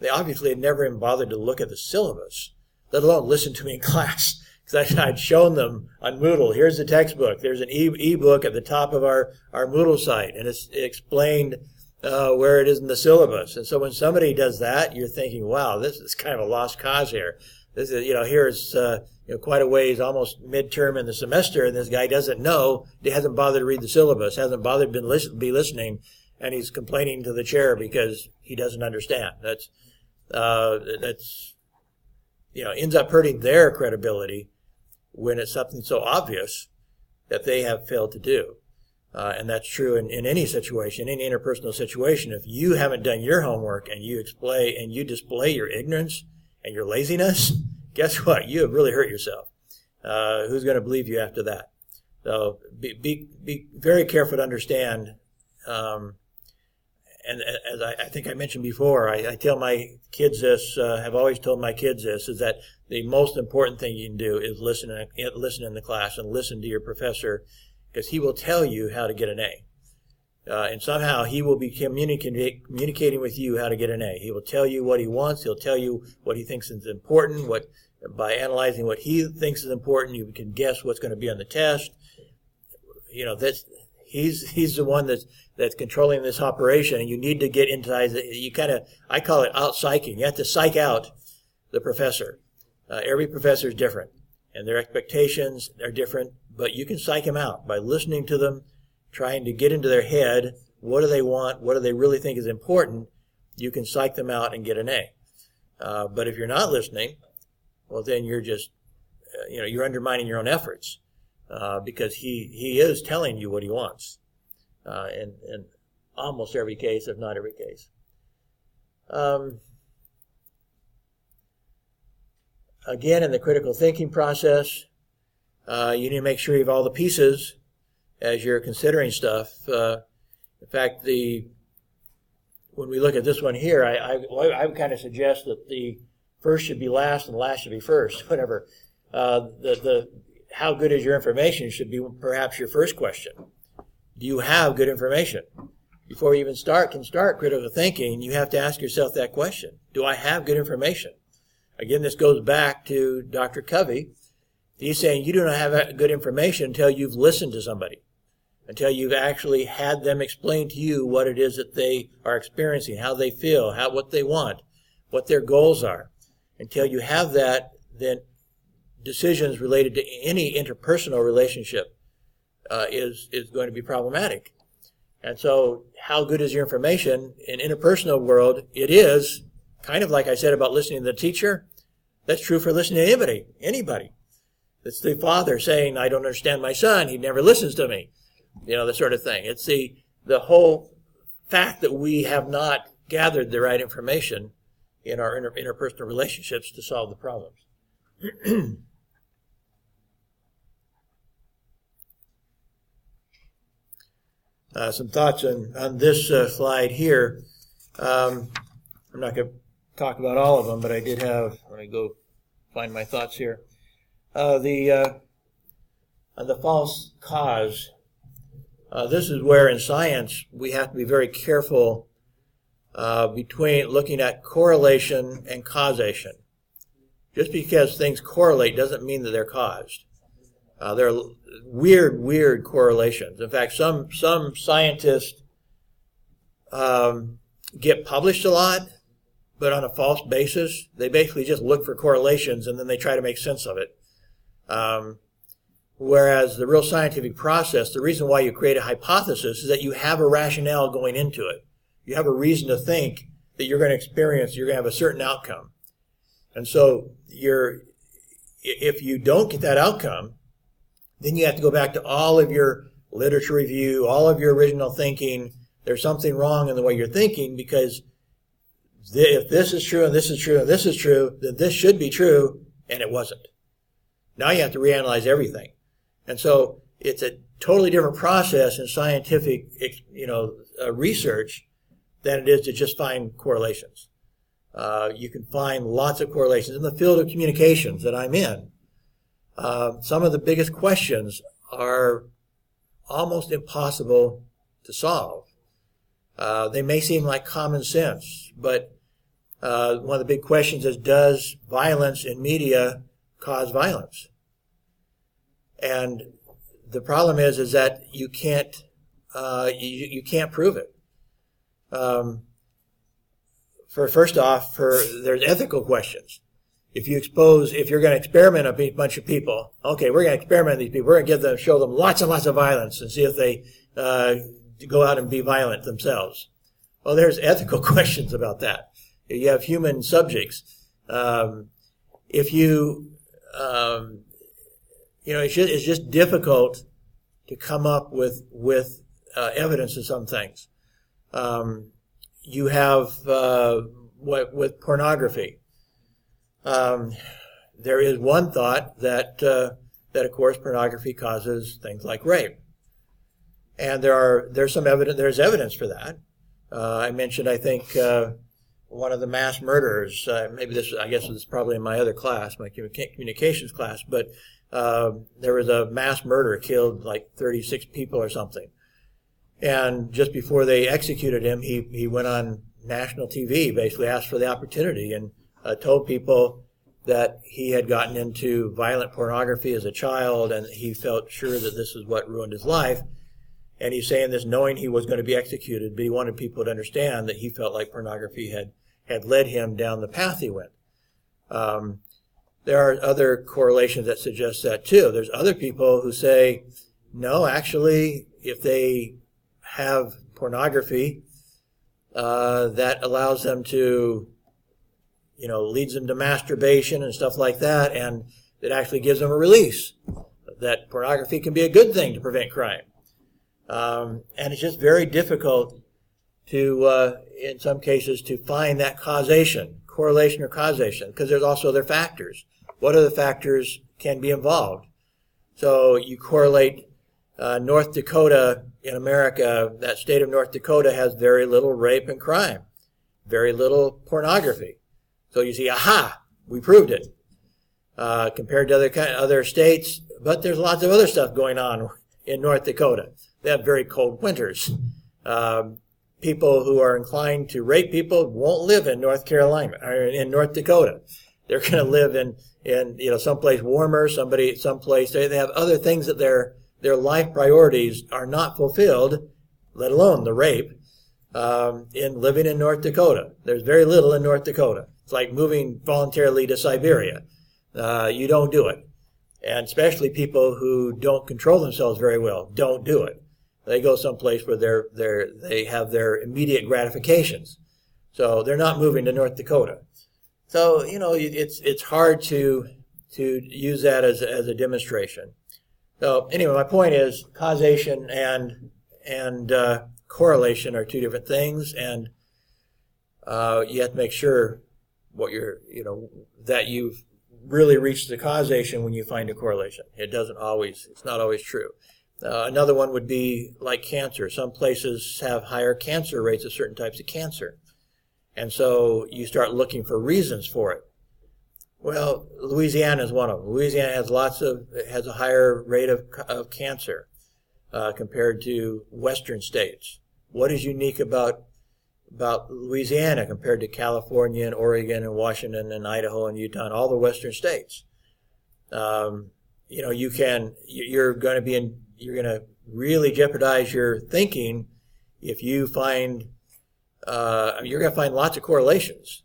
They obviously had never even bothered to look at the syllabus, let alone listen to me in class. Because I'd shown them on Moodle, here's the textbook. There's an e-book at the top of our Moodle site, and it explained where it is in the syllabus. And so when somebody does that, you're thinking, wow, this is kind of a lost cause here. This is, here's quite a ways, almost midterm in the semester, and this guy doesn't know, he hasn't bothered to read the syllabus, hasn't bothered to be listening, and he's complaining to the chair because he doesn't understand. That's ends up hurting their credibility when it's something so obvious that they have failed to do. And that's true in any situation, any interpersonal situation. If you haven't done your homework and you display your ignorance and your laziness, guess what? You have really hurt yourself. Who's going to believe you after that? So be very careful to understand. And as I think I mentioned before, I tell my kids this, have always told my kids this, is that the most important thing you can do is listen in the class and listen to your professor, because he will tell you how to get an A. And somehow he will be communicating with you how to get an A. He will tell you what he wants. He'll tell you what he thinks is important. By analyzing what he thinks is important, you can guess what's going to be on the test. He's the one that's controlling this operation, and you need to get inside. I call it out-psyching. You have to psych out the professor. Every professor is different, and their expectations are different, but you can psych them out by listening to them, trying to get into their head. What do they want? What do they really think is important? You can psych them out and get an A. But if you're not listening, well, then you're just, you're undermining your own efforts. Because he is telling you what he wants, in almost every case, if not every case. Again, in the critical thinking process, you need to make sure you have all the pieces as you're considering stuff. In fact, when we look at this one here, I would kind of suggest that the first should be last and the last should be first, whatever. How good is your information should be perhaps your first question. Do you have good information? Before you even can start critical thinking, you have to ask yourself that question. Do I have good information? Again, this goes back to Dr. Covey. He's saying you do not have good information until you've listened to somebody, until you've actually had them explain to you what it is that they are experiencing, how they feel, what they want, what their goals are. Until you have that, then decisions related to any interpersonal relationship is going to be problematic. And so how good is your information? In interpersonal world, it is kind of like I said about listening to the teacher. That's true for listening to anybody. It's the father saying, I don't understand my son. He never listens to me. The sort of thing. It's the whole fact that we have not gathered the right information in our interpersonal relationships to solve the problems. Some thoughts on this slide here. I'm not going to talk about all of them, but I did have, let me go find my thoughts here. The false cause. This is where in science we have to be very careful between looking at correlation and causation. Just because things correlate doesn't mean that they're caused. There are weird correlations. In fact, some scientists get published a lot, but on a false basis. They basically just look for correlations and then they try to make sense of it. Whereas the real scientific process, the reason why you create a hypothesis is that you have a rationale going into it. You have a reason to think that you're going to have a certain outcome. And so if you don't get that outcome, then you have to go back to all of your literature review, all of your original thinking. There's something wrong in the way you're thinking, because if this is true and this is true and this is true, then this should be true, and it wasn't. Now you have to reanalyze everything. And so it's a totally different process in scientific, research than it is to just find correlations. You can find lots of correlations. In the field of communications that I'm in, some of the biggest questions are almost impossible to solve. They may seem like common sense, but One of the big questions is, does violence in media cause violence? And the problem is that you can't prove it. There's ethical questions. If you're going to experiment on a bunch of people, okay, we're going to experiment on these people. We're going to show them lots and lots of violence and see if they go out and be violent themselves. Well, there's ethical questions about that. You have human subjects. It's just difficult to come up with evidence of some things. You have with pornography. There is one thought that of course pornography causes things like rape, and there's evidence for that. I mentioned, I think, one of the mass murderers. I guess this is probably in my other class, my communications class, but there was a mass murderer, killed like 36 people or something. And just before they executed him, he went on national TV, basically asked for the opportunity, and told people that he had gotten into violent pornography as a child, and he felt sure that this is what ruined his life. And he's saying this knowing he was going to be executed, but he wanted people to understand that he felt like pornography had led him down the path he went. There are other correlations that suggest that too. There's other people who say, no, actually, if they have pornography, that allows them to, leads them to masturbation and stuff like that, and it actually gives them a release. That pornography can be a good thing to prevent crime. And it's just very difficult to, in some cases, to find that correlation or causation, because there's also other factors. What other factors can be involved? So you correlate North Dakota in America, that state of North Dakota has very little rape and crime, very little pornography. So you see, aha, we proved it. Compared to other states, but there's lots of other stuff going on in North Dakota. They have very cold winters. People who are inclined to rape people won't live in North Carolina or in North Dakota. They're going to live in someplace warmer, someplace. They have other things that their life priorities are not fulfilled, let alone the rape, in living in North Dakota. There's very little in North Dakota. It's like moving voluntarily to Siberia. You don't do it. And especially people who don't control themselves very well don't do it. They go someplace where they have their immediate gratifications. So they're not moving to North Dakota. So, it's hard to use that as a demonstration. So anyway, my point is causation and correlation are two different things, and you have to make sure that you've really reached the causation when you find a correlation. It's not always true. Another one would be like cancer. Some places have higher cancer rates of certain types of cancer. And so you start looking for reasons for it. Well, Louisiana is one of them. Louisiana has a higher rate of cancer compared to Western states. What is unique about Louisiana compared to California and Oregon and Washington and Idaho and Utah and all the Western states? You're going to really jeopardize your thinking if you find you're going to find lots of correlations,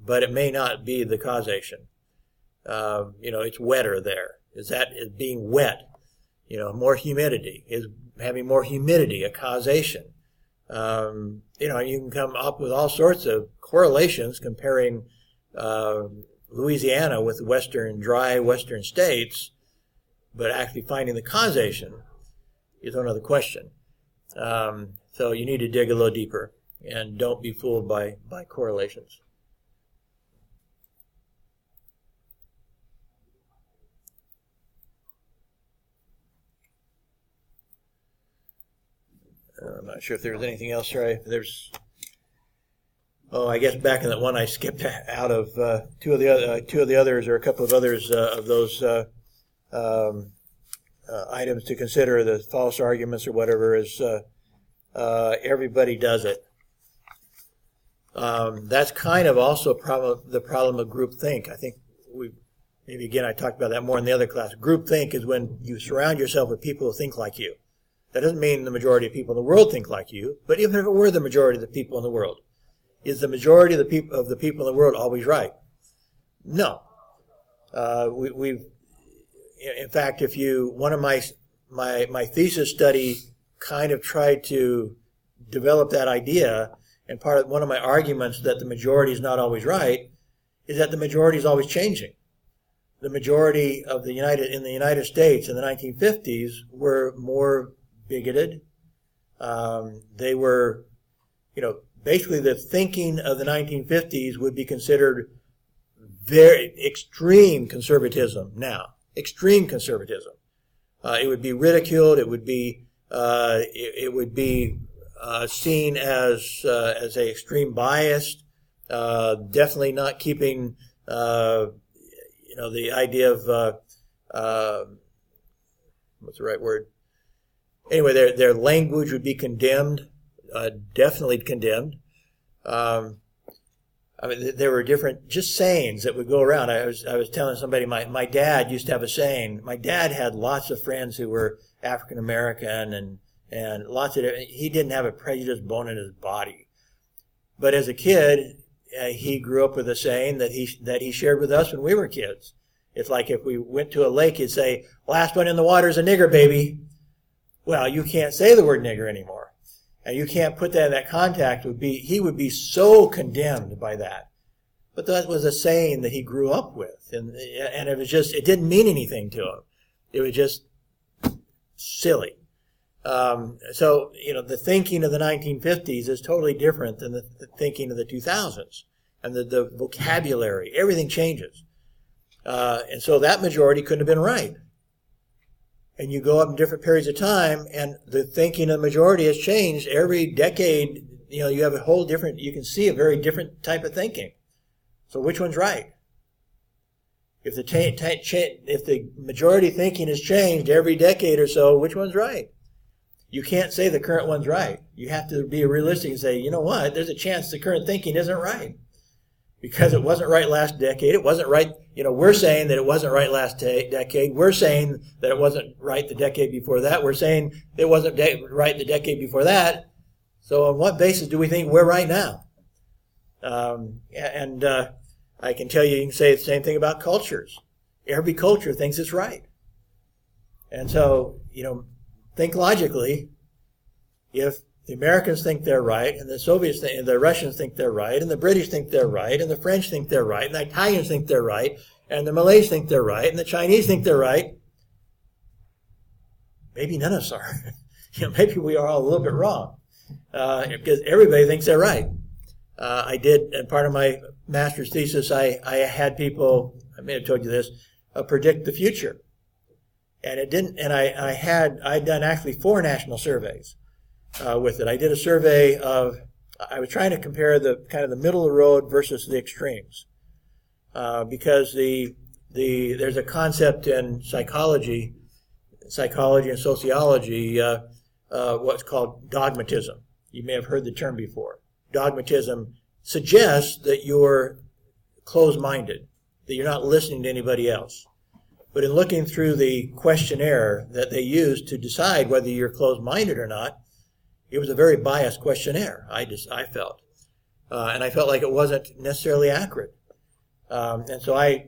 but it may not be the causation. It's wetter there. Is being wet? More humidity. Is having more humidity a causation? You can come up with all sorts of correlations comparing Louisiana with dry Western states, but actually finding the causation is another question. So you need to dig a little deeper and don't be fooled by correlations. I'm not sure if there was anything else. I guess back in that one I skipped out of two of the others, or a couple of others of those items to consider. The false arguments or whatever is everybody does it. That's kind of also the problem of groupthink. I think maybe again I talked about that more in the other class. Groupthink is when you surround yourself with people who think like you. That doesn't mean the majority of people in the world think like you, but even if it were the majority of the people in the world, is the majority of the people in the world always right? No. In fact, one of my thesis study kind of tried to develop that idea, and one of my arguments that the majority is not always right is that the majority is always changing. The majority of in the United States in the 1950s were more bigoted. They were, basically the thinking of the 1950s would be considered very extreme conservatism now. Extreme conservatism. It would be ridiculed. It would be seen as a extreme bias. Definitely not keeping the idea of what's the right word? Anyway, their language would be condemned. Definitely condemned. There were different just sayings that would go around. I was telling somebody my dad used to have a saying. My dad had lots of friends who were African American and lots of. He didn't have a prejudiced bone in his body, but as a kid, he grew up with a saying that he shared with us when we were kids. It's like if we went to a lake, he'd say, "Last one in the water is a nigger, baby." Well, you can't say the word nigger anymore. And you can't put that in that context. He would be so condemned by that. But that was a saying that he grew up with. And it didn't mean anything to him. It was just silly. So, the thinking of the 1950s is totally different than the thinking of the 2000s. And the vocabulary, everything changes. And so that majority couldn't have been right. And you go up in different periods of time, and the thinking of the majority has changed. Every decade, you have you can see a very different type of thinking. So which one's right? If the majority thinking has changed every decade or so, which one's right? You can't say the current one's right. You have to be realistic and say, you know what, there's a chance the current thinking isn't right. Because it wasn't right last decade. It wasn't right. We're saying that it wasn't right last decade. We're saying that it wasn't right the decade before that. We're saying it wasn't right the decade before that. So on what basis do we think we're right now? I can tell you can say the same thing about cultures. Every culture thinks it's right. And so, think logically. If the Americans think they're right, and the Soviets and the Russians think they're right, and the British think they're right, and the French think they're right, and the Italians think they're right, and the Malays think they're right, and the Chinese think they're right, maybe none of us are. Maybe we are all a little bit wrong, because everybody thinks they're right. I did, and part of my master's thesis, I had people, I may have told you this, predict the future, and it didn't. And I'd done actually 4 national surveys. With it. I did a survey I was trying to compare the kind of the middle of the road versus the extremes. Because there's a concept in psychology and sociology, what's called dogmatism. You may have heard the term before. Dogmatism suggests that you're closed-minded, that you're not listening to anybody else. But in looking through the questionnaire that they use to decide whether you're closed-minded or not, it was a very biased questionnaire, I felt. And I felt like it wasn't necessarily accurate. And so I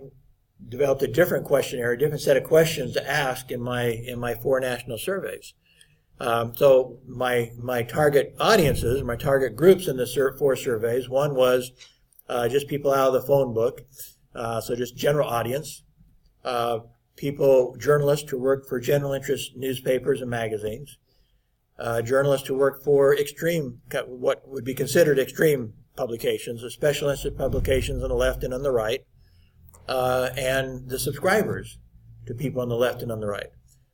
developed a different questionnaire, a different set of questions to ask in my 4 national surveys. So my target audiences, my target groups in the 4 surveys, one was just people out of the phone book, so just general audience, journalists who work for general interest newspapers and magazines, journalists who work for what would be considered extreme publications, the special interest publications on the left and on the right, and the subscribers to people on the left and on the right,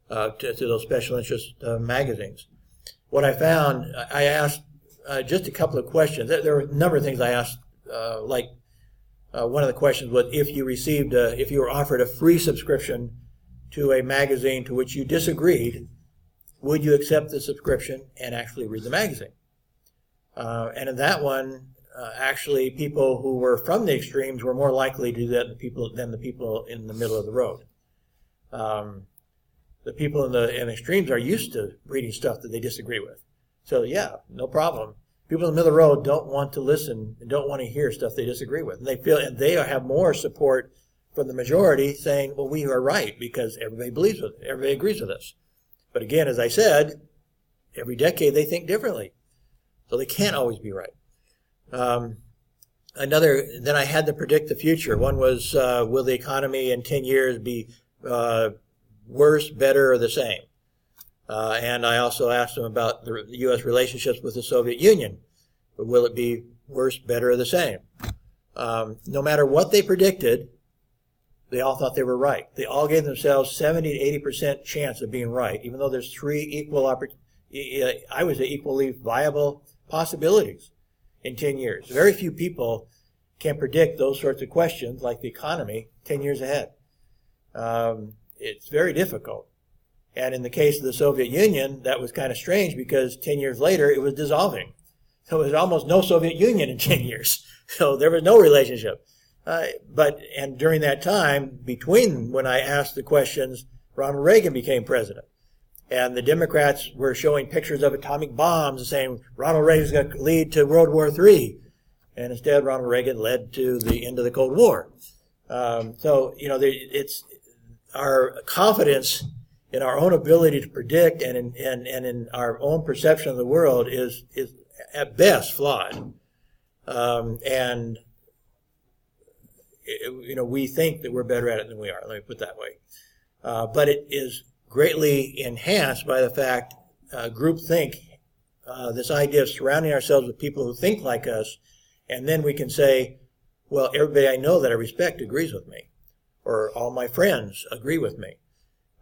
to those special interest magazines. What I found, I asked just a couple of questions. There were a number of things I asked, one of the questions was if you were offered a free subscription to a magazine to which you disagreed, would you accept the subscription and actually read the magazine? And in that one, actually people who were from the extremes were more likely to do that than the people in the middle of the road. The people in the extremes are used to reading stuff that they disagree with. So yeah, no problem. People in the middle of the road don't want to listen and don't want to hear stuff they disagree with. And they have more support from the majority saying, well, we are right because everybody agrees with us. But again, as I said, every decade they think differently. So they can't always be right. Then I had to predict the future. One was, will the economy in 10 years be worse, better, or the same? And I also asked them about the U.S. relationships with the Soviet Union. Will it be worse, better, or the same? No matter what they predicted, they all thought they were right. They all gave themselves 70 to 80% chance of being right, even though there's three equally viable possibilities in 10 years. Very few people can predict those sorts of questions, like the economy, 10 years ahead. It's very difficult. And in the case of the Soviet Union, that was kind of strange because 10 years later, it was dissolving. So there was almost no Soviet Union in 10 years. So there was no relationship. And during that time, between when I asked the questions, Ronald Reagan became president. And the Democrats were showing pictures of atomic bombs and saying Ronald Reagan's going to lead to World War III. And instead, Ronald Reagan led to the end of the Cold War. It's our confidence in our own ability to predict and in our own perception of the world is at best flawed. We think that we're better at it than we are. Let me put it that way. But it is greatly enhanced by the fact groupthink, this idea of surrounding ourselves with people who think like us, and then we can say, well, everybody I know that I respect agrees with me, or all my friends agree with me.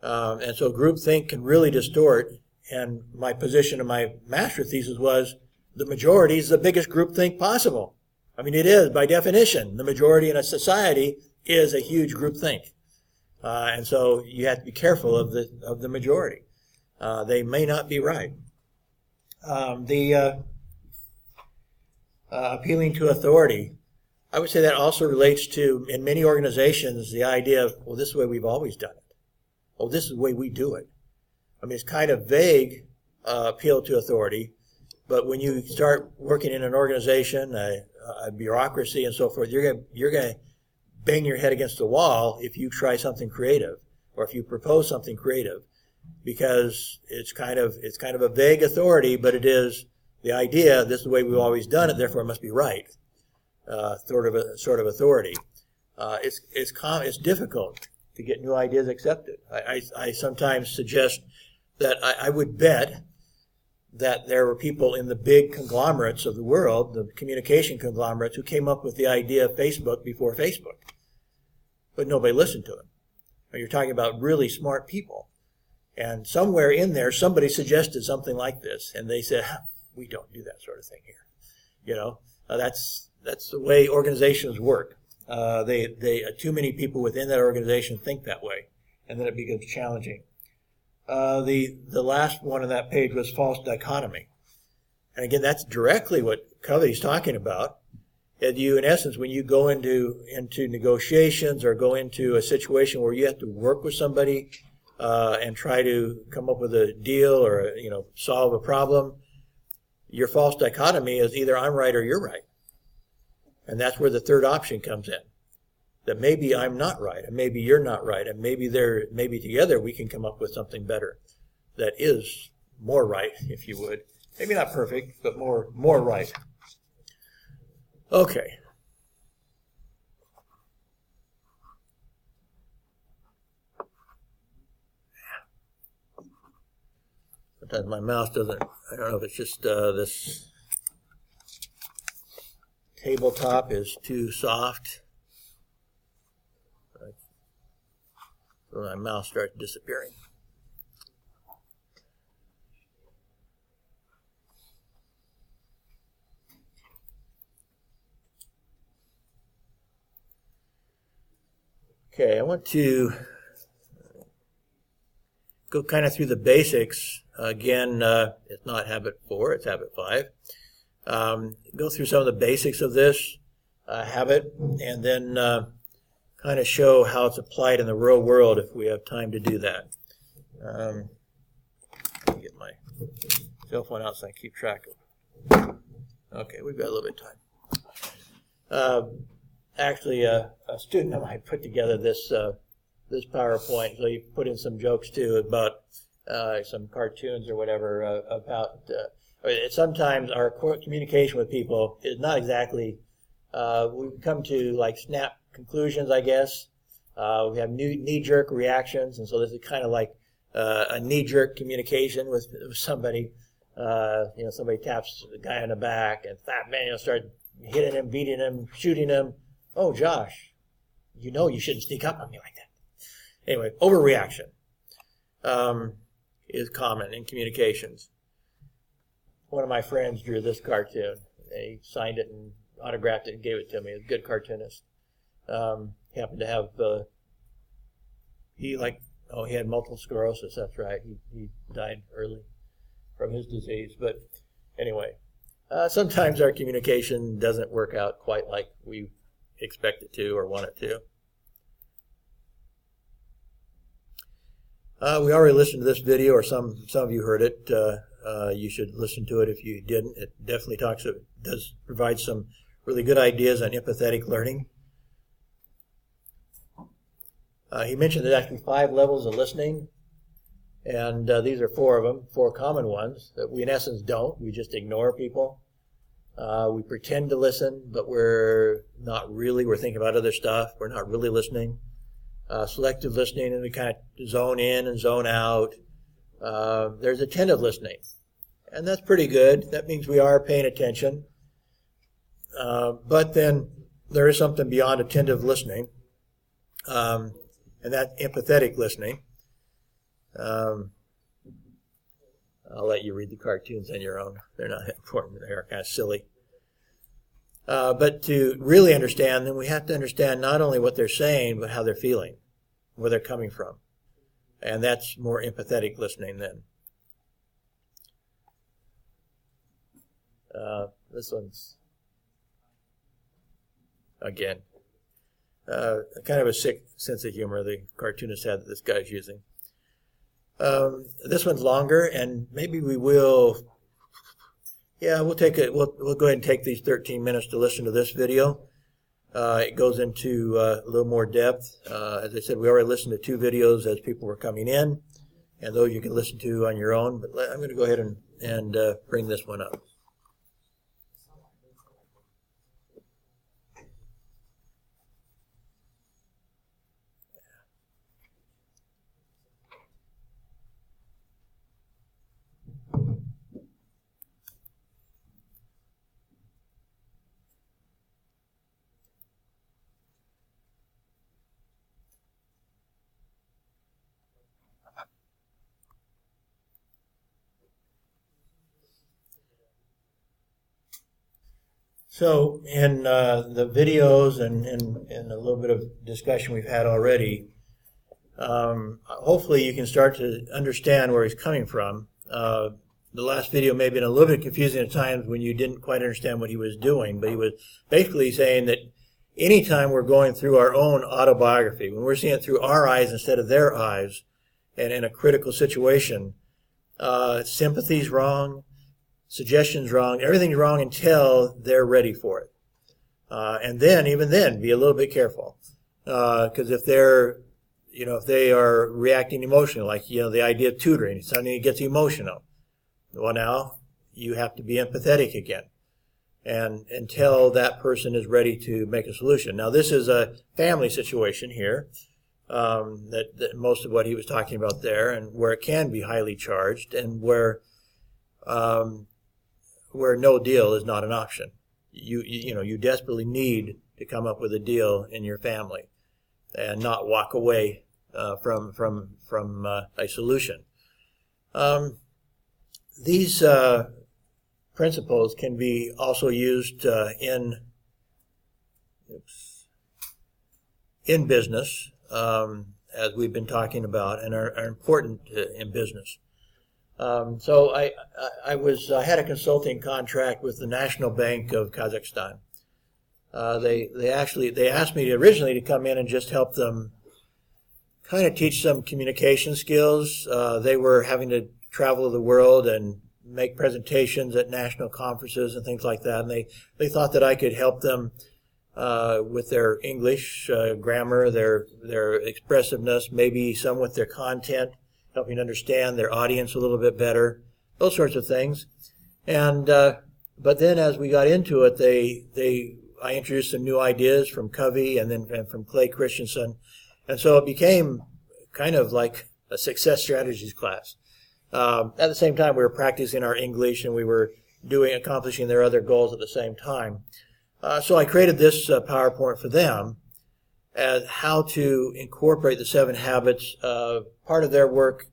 And so groupthink can really distort, and my position in my master thesis was the majority is the biggest groupthink possible. I mean, it is by definition. The majority in a society is a huge groupthink. And so you have to be careful of the majority. They may not be right. Appealing to authority. I would say that also relates to, in many organizations, the idea of, well, this is the way we've always done it. Oh, this is the way we do it. I mean, it's kind of vague appeal to authority, but when you start working in an organization, a bureaucracy and so forth, you're going to bang your head against the wall if you try something creative or if you propose something creative, because it's kind of a vague authority, but it is the idea, this is the way we've always done it, therefore it must be right. Sort of authority. It's difficult to get new ideas accepted. I sometimes suggest that I would bet that there were people in the big conglomerates of the world, the communication conglomerates, who came up with the idea of Facebook before Facebook. But nobody listened to them. You're talking about really smart people. And somewhere in there, somebody suggested something like this, and they said, we don't do that sort of thing here. That's the way organizations work. Too many people within that organization think that way, and then it becomes challenging. The last one on that page was false dichotomy. And again, that's directly what Covey's talking about. And in essence, when you go into negotiations or go into a situation where you have to work with somebody and try to come up with a deal or solve a problem, your false dichotomy is either I'm right or you're right. And that's where the third option comes in. That maybe I'm not right, and maybe you're not right, and maybe together we can come up with something better that is more right, if you would. Maybe not perfect, but more right. Okay. Sometimes my mouse doesn't, I don't know if it's just this tabletop is too soft. So my mouse starts disappearing. Okay, I want to go kind of through the basics. Again, it's not habit 4, it's habit 5. go through some of the basics of this habit, and then kind of show how it's applied in the real world if we have time to do that. Let me get my cell phone out so I can keep track of it. Okay, we've got a little bit of time. Actually, a student of mine put together this PowerPoint, so he put in some jokes too about some cartoons or whatever about. Sometimes our communication with people is not exactly. We come to like snap conclusions, I guess. We have knee-jerk reactions, and so this is kind of like a knee-jerk communication with somebody. Somebody taps the guy on the back, and that man, start hitting him, beating him, shooting him. Oh, Josh, you shouldn't sneak up on me like that. Anyway, overreaction is common in communications. One of my friends drew this cartoon. He signed it and autographed it and gave it to me. He's a good cartoonist. He happened to have he had multiple sclerosis. That's right. He died early from his disease. But anyway, sometimes our communication doesn't work out quite like we expect it to or want it to. We already listened to this video, or some of you heard it. You should listen to it if you didn't. It definitely does provide some really good ideas on empathetic learning. He mentioned there's actually 5 levels of listening, and these are 4 of them, 4 common ones that we in essence don't. We just ignore people. We pretend to listen, but we're not really. We're thinking about other stuff. We're not really listening. Selective listening, and we kind of zone in and zone out. There's attentive listening, and that's pretty good. That means we are paying attention. But then there is something beyond attentive listening, and that's empathetic listening. I'll let you read the cartoons on your own. They're not that important. They're kind of silly. But to really understand them, we have to understand not only what they're saying, but how they're feeling, where they're coming from. And that's more empathetic listening then. This one's, again, kind of a sick sense of humor the cartoonist had that this guy's using. This one's longer, and maybe we will. Yeah, we'll go ahead and take these 13 minutes to listen to this video. It goes into a little more depth. As I said, we already listened to 2 videos as people were coming in, and those you can listen to on your own. But I'm going to go ahead and bring this one up. So in the videos and a little bit of discussion we've had already, hopefully you can start to understand where he's coming from. The last video may have been a little bit confusing at times when you didn't quite understand what he was doing, but he was basically saying that anytime we're going through our own autobiography, when we're seeing it through our eyes instead of their eyes, and in a critical situation, sympathy's wrong, suggestion's wrong, everything's wrong until they're ready for it. And then, even then, be a little bit careful. Because if they are reacting emotionally, like, the idea of tutoring, suddenly it gets emotional. Well, now, you have to be empathetic again. And until that person is ready to make a solution. Now, this is a family situation here, that most of what he was talking about there, and where it can be highly charged, and where no deal is not an option. You desperately need to come up with a deal in your family, and not walk away from a solution. These principles can be also used in business, as we've been talking about, and are important in business. So I had a consulting contract with the National Bank of Kazakhstan. They asked me originally to come in and just help them kind of teach some communication skills. They were having to travel the world and make presentations at national conferences and things like that, and they thought that I could help them with their English grammar, their expressiveness, maybe some with their content, helping understand their audience a little bit better, those sorts of things. And but then as we got into it, I introduced some new ideas from Covey and from Clay Christensen, and so it became kind of like a success strategies class. At the same time, we were practicing our English, and we were accomplishing their other goals at the same time. So I created this PowerPoint for them as how to incorporate the 7 habits. Part of their work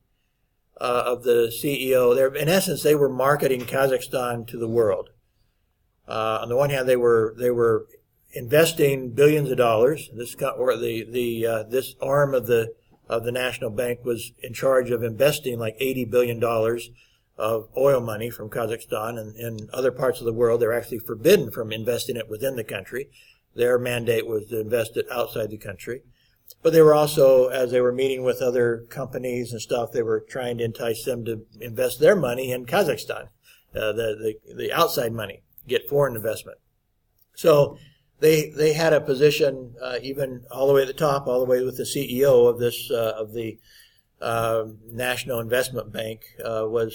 of the CEO, in essence, they were marketing Kazakhstan to the world. On the one hand, they were investing billions of dollars. This arm of the National Bank was in charge of investing like $80 billion of oil money from Kazakhstan, and in other parts of the world they're actually forbidden from investing it within the country. Their mandate was to invest it outside the country. But they were also, as they were meeting with other companies and stuff, they were trying to entice them to invest their money in Kazakhstan, the outside money, get foreign investment. So they had a position even all the way at the top, all the way with the CEO of this of the National Investment Bank or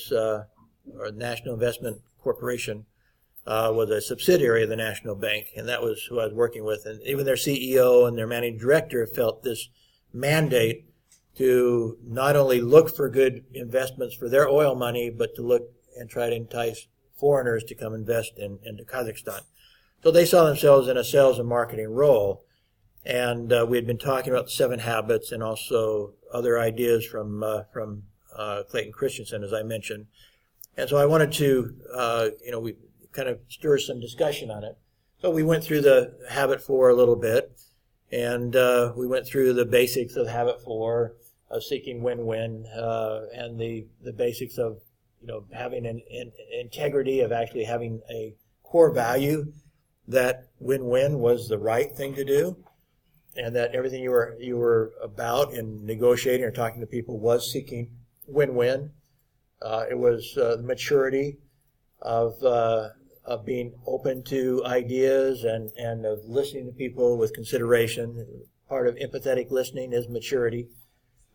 National Investment Corporation was a subsidiary of the National Bank, and that was who I was working with. And even their CEO and their managing director felt this mandate to not only look for good investments for their oil money, but to look and try to entice foreigners to come invest into Kazakhstan. So they saw themselves in a sales and marketing role. And we had been talking about the 7 habits and also other ideas from Clayton Christensen, as I mentioned. And so I wanted to, we kind of stir some discussion on it. So we went through the habit 4 a little bit, and we went through the basics of habit 4 of seeking win-win, and the basics of, having an integrity, of actually having a core value that win-win was the right thing to do, and that everything you were about in negotiating or talking to people was seeking win-win. It was the maturity of being open to ideas and of listening to people with consideration. Part of empathetic listening is maturity.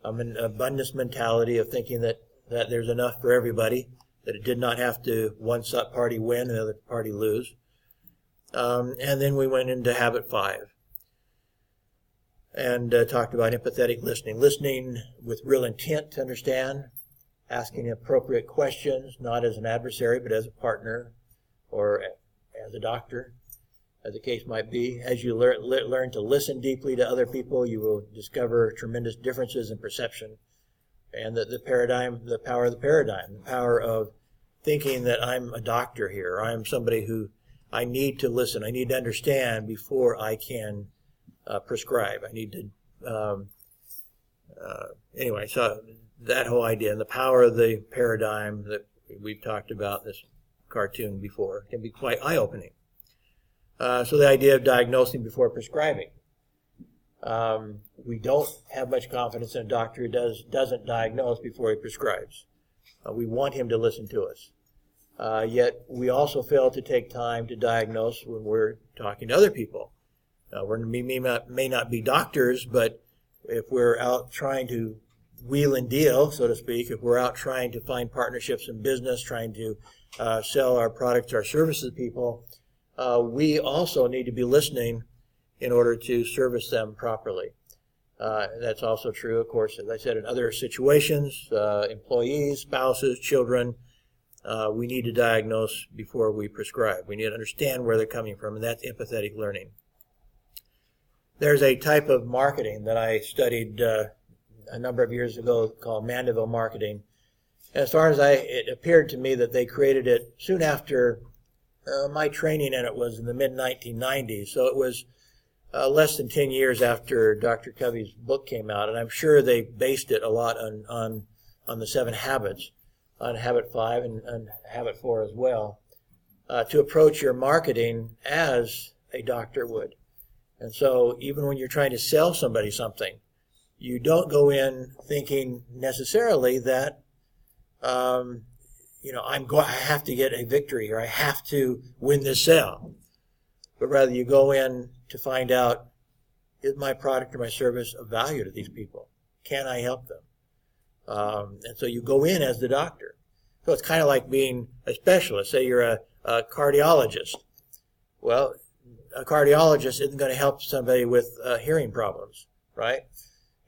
An abundance mentality of thinking that there's enough for everybody, that it did not have to one party win and the other party lose. And then we went into habit 5 and talked about empathetic listening with real intent to understand, asking appropriate questions, not as an adversary, but as a partner or as a doctor, as the case might be. As you learn to listen deeply to other people, you will discover tremendous differences in perception. And the power of the paradigm, the power of thinking that I'm a doctor here, I'm somebody who I need to listen, I need to understand before I can prescribe. I need to, anyway, so that whole idea and the power of the paradigm that we've talked about this cartoon before can be quite eye-opening. So the idea of diagnosing before prescribing. We don't have much confidence in a doctor who doesn't diagnose before he prescribes. We want him to listen to us. Yet we also fail to take time to diagnose when we're talking to other people. We may not be doctors, but if we're out trying to wheel and deal, so to speak, if we're out trying to find partnerships in business, trying to sell our products, our services to people, we also need to be listening in order to service them properly. That's also true, of course, as I said, in other situations, employees, spouses, children. We need to diagnose before we prescribe. We need to understand where they're coming from, and that's empathetic learning. There's a type of marketing that I studied a number of years ago called Mandeville marketing. As far as it appeared to me that they created it soon after my training in it was in the mid-1990s. So it was less than 10 years after Dr. Covey's book came out, and I'm sure they based it a lot on the 7 habits. on habit 5 and habit 4 as well, to approach your marketing as a doctor would. And so even when you're trying to sell somebody something, you don't go in thinking necessarily that, I have to get a victory or I have to win this sale. But rather you go in to find out, is my product or my service of value to these people? Can I help them? And so you go in as the doctor. So it's kind of like being a specialist. Say you're a cardiologist. Well, a cardiologist isn't going to help somebody with hearing problems, right?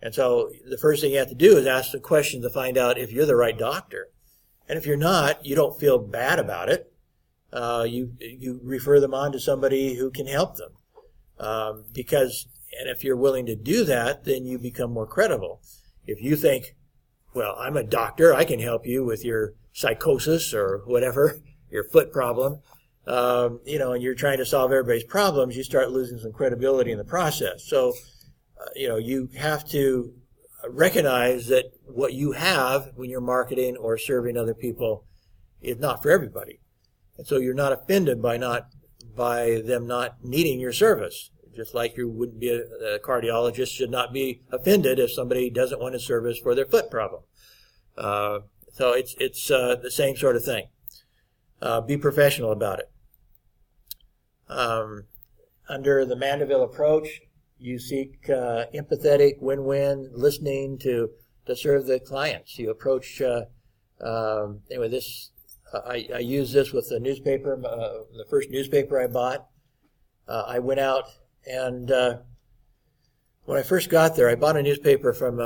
And so the first thing you have to do is ask the question to find out if you're the right doctor. And if you're not, you don't feel bad about it. You refer them on to somebody who can help them. And if you're willing to do that, then you become more credible. If you think, well, I'm a doctor, I can help you with your psychosis or whatever, your foot problem, and you're trying to solve everybody's problems, you start losing some credibility in the process. So, you have to recognize that what you have when you're marketing or serving other people is not for everybody. And so you're not offended by them not needing your service. Just like you wouldn't be a cardiologist should not be offended if somebody doesn't want a service for their foot problem. So it's the same sort of thing. Be professional about it. Under the Mandeville approach, you seek empathetic, win-win listening to serve the clients. You approach this. I use this with the newspaper. The first newspaper I bought, I went out and when I first got there, I bought a newspaper from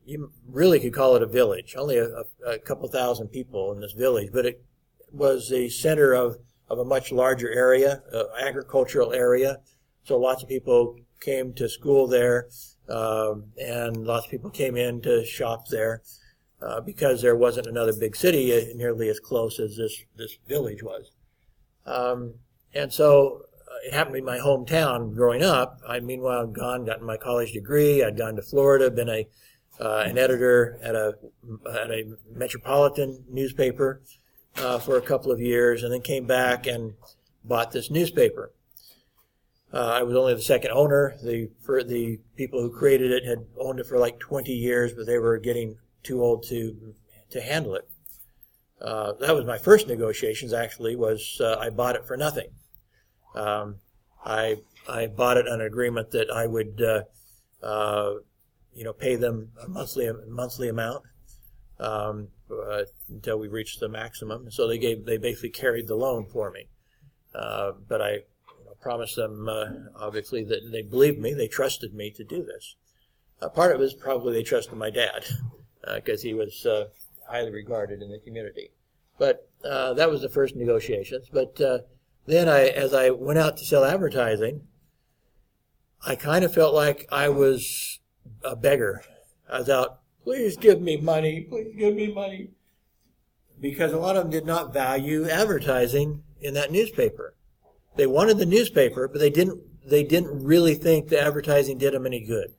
you really could call it a village. Only a couple thousand people in this village, but it was the center of a much larger area, agricultural area. So lots of people came to school there, and lots of people came in to shop there because there wasn't another big city nearly as close as this village was. And so it happened to be my hometown growing up. I, meanwhile, had gotten my college degree. I'd gone to Florida, been an editor at a metropolitan newspaper for a couple of years, and then came back and bought this newspaper. I was only the second owner. The people who created it had owned it for like 20 years, but they were getting too old to handle it. That was my first negotiations, actually, was I bought it for nothing. I bought it on an agreement that I would pay them a monthly amount until we reached the maximum. So they basically carried the loan for me. But I promised them, obviously, that they believed me, they trusted me to do this. Part of it was probably they trusted my dad, because he was highly regarded in the community. But that was the first negotiations. But then as I went out to sell advertising, I kind of felt like I was a beggar. I was out, please give me money, please give me money. Because a lot of them did not value advertising in that newspaper. They wanted the newspaper, but they didn't really think the advertising did them any good.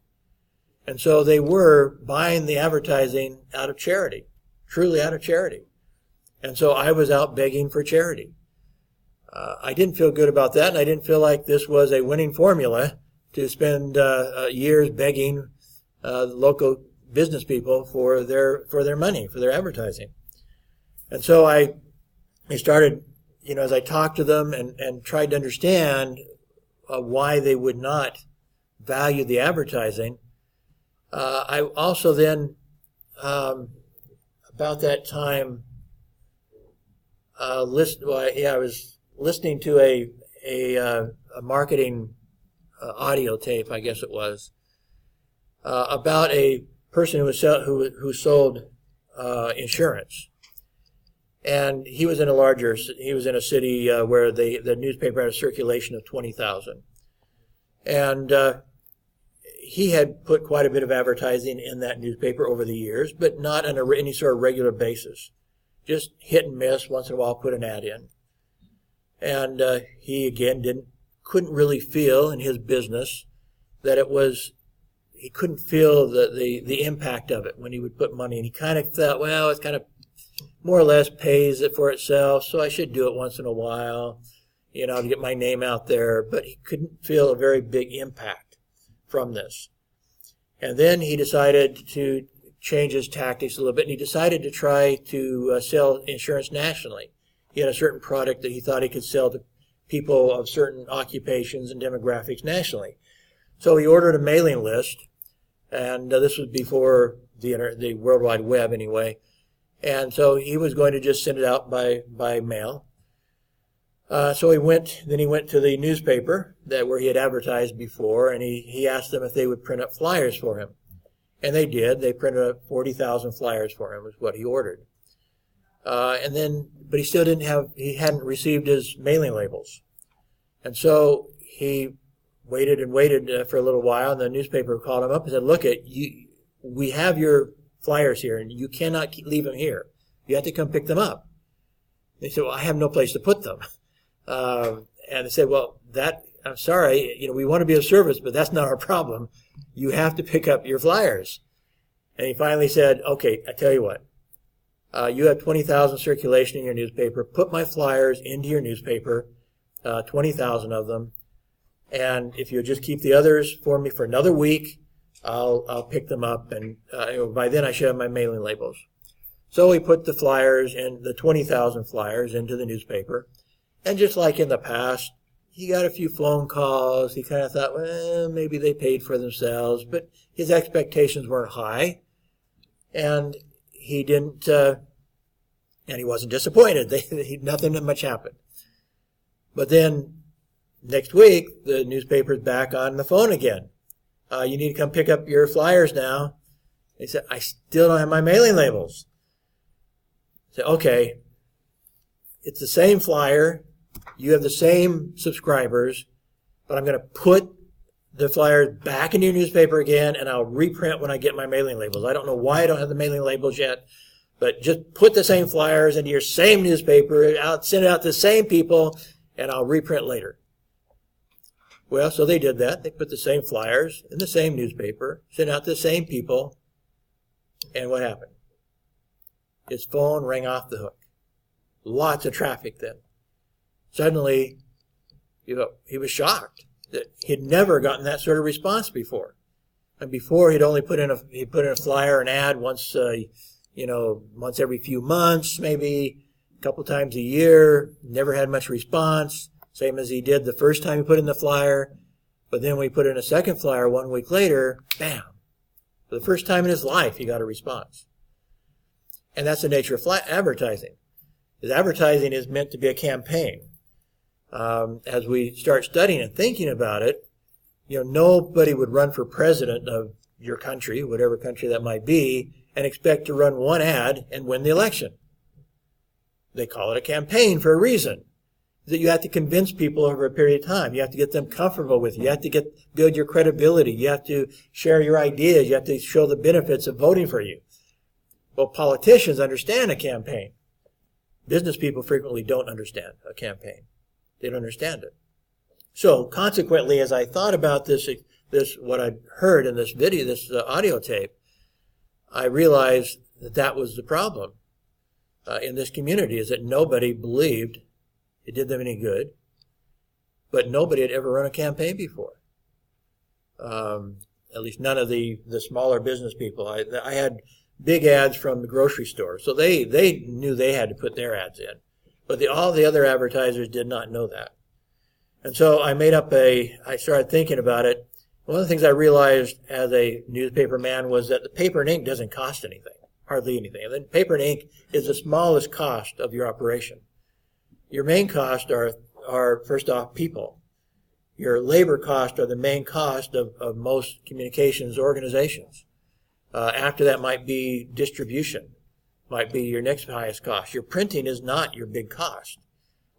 And so they were buying the advertising out of charity, truly out of charity. And so I was out begging for charity. I didn't feel good about that, and I didn't feel like this was a winning formula to spend years begging local business people for their money, for their advertising. And so I started, as I talked to them and tried to understand why they would not value the advertising, I also then, about that time, I was listening to a marketing audio tape, I guess it was, about a person who sold insurance. And he was in a city where the newspaper had a circulation of 20,000. And he had put quite a bit of advertising in that newspaper over the years, but not on any sort of regular basis. Just hit and miss, once in a while put an ad in. And he, again, couldn't really feel in his business that he couldn't feel the impact of it when he would put money in. He kind of thought, well, it's kind of more or less pays it for itself, so I should do it once in a while, to get my name out there. But he couldn't feel a very big impact from this. And then he decided to change his tactics a little bit, and he decided to try to sell insurance nationally. He had a certain product that he thought he could sell to people of certain occupations and demographics nationally. So he ordered a mailing list, and this was before the World Wide Web anyway. And so he was going to just send it out by mail. So he went to the newspaper where he had advertised before, and he asked them if they would print up flyers for him. And they did. They printed up 40,000 flyers for him, was what he ordered. But he still he hadn't received his mailing labels. And so he waited and waited for a little while, and the newspaper called him up and said, "Look, we have your flyers here, and you cannot leave them here. You have to come pick them up." They said, "Well, I have no place to put them." And they said, "Well, I'm sorry, we want to be of service, but that's not our problem. You have to pick up your flyers." And he finally said, "Okay, I tell you what. You have 20,000 circulation in your newspaper. Put my flyers into your newspaper, 20,000 of them. And if you'll just keep the others for me for another week, I'll pick them up. And by then I should have my mailing labels." So he put the 20,000 flyers into the newspaper. And just like in the past, he got a few phone calls. He kind of thought, well, maybe they paid for themselves. But his expectations weren't high. And he didn't, and he wasn't disappointed. Nothing much happened. But then next week, the newspaper's back on the phone again. You need to come pick up your flyers now. They said, "I still don't have my mailing labels." I said, "Okay, it's the same flyer. You have the same subscribers, but I'm going to put the flyers back into your newspaper again, and I'll reprint when I get my mailing labels. I don't know why I don't have the mailing labels yet, but just put the same flyers into your same newspaper, send it out to the same people, and I'll reprint later." Well, so they did that. They put the same flyers in the same newspaper, sent out to the same people, and what happened? His phone rang off the hook. Lots of traffic then. Suddenly, he was shocked that he'd never gotten that sort of response before. And before, he'd only put in a flyer, an ad once every few months, maybe a couple times a year. Never had much response, same as he did the first time he put in the flyer. But then we put in a second flyer 1 week later, bam! For the first time in his life, he got a response. And that's the nature of advertising. Because advertising is meant to be a campaign. As we start studying and thinking about it, nobody would run for president of your country, whatever country that might be, and expect to run one ad and win the election. They call it a campaign for a reason. That you have to convince people over a period of time. You have to get them comfortable with you. You have to build your credibility. You have to share your ideas. You have to show the benefits of voting for you. Well, politicians understand a campaign. Business people frequently don't understand a campaign. They don't understand it. So consequently, as I thought about this what I'd heard in this video, this audio tape, I realized that was the problem in this community, is that nobody believed it did them any good, but nobody had ever run a campaign before. At least none of the smaller business people. I had big ads from the grocery store, so they knew they had to put their ads in. But all the other advertisers did not know that. And so I started thinking about it. One of the things I realized as a newspaper man was that the paper and ink doesn't cost anything, hardly anything. And then paper and ink is the smallest cost of your operation. Your main costs are first off, people. Your labor costs are the main cost of most communications organizations. After that might be distribution. Might be your next highest cost. Your printing is not your big cost.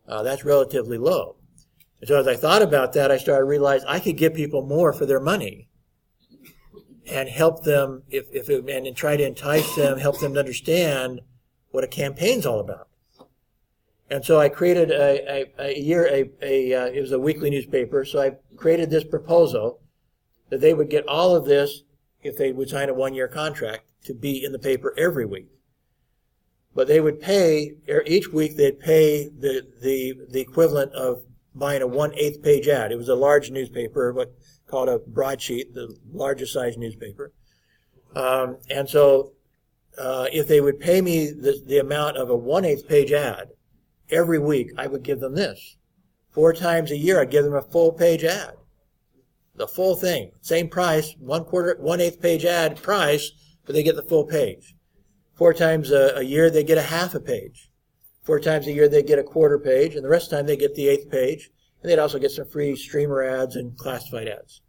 That's relatively low. And so as I thought about that, I started to realize I could give people more for their money and help them, and try to entice them, help them to understand what a campaign's all about. And so I created it was a weekly newspaper, so I created this proposal that they would get all of this if they would sign a 1-year contract to be in the paper every week. But they would pay, each week they'd pay the equivalent of buying a 1/8 page ad. It was a large newspaper, what called a broadsheet, the largest size newspaper. And so if they would pay me the amount of a 1/8 page ad every week, I would give them this. 4 times a year, I'd give them a full page ad. The full thing. Same price, 1/8 page ad price, but they get the full page. 4 times a year, they get a half a page. 4 times a year, they get a quarter page, and the rest of the time, they get the 1/8 page. And they'd also get some free streamer ads and classified ads.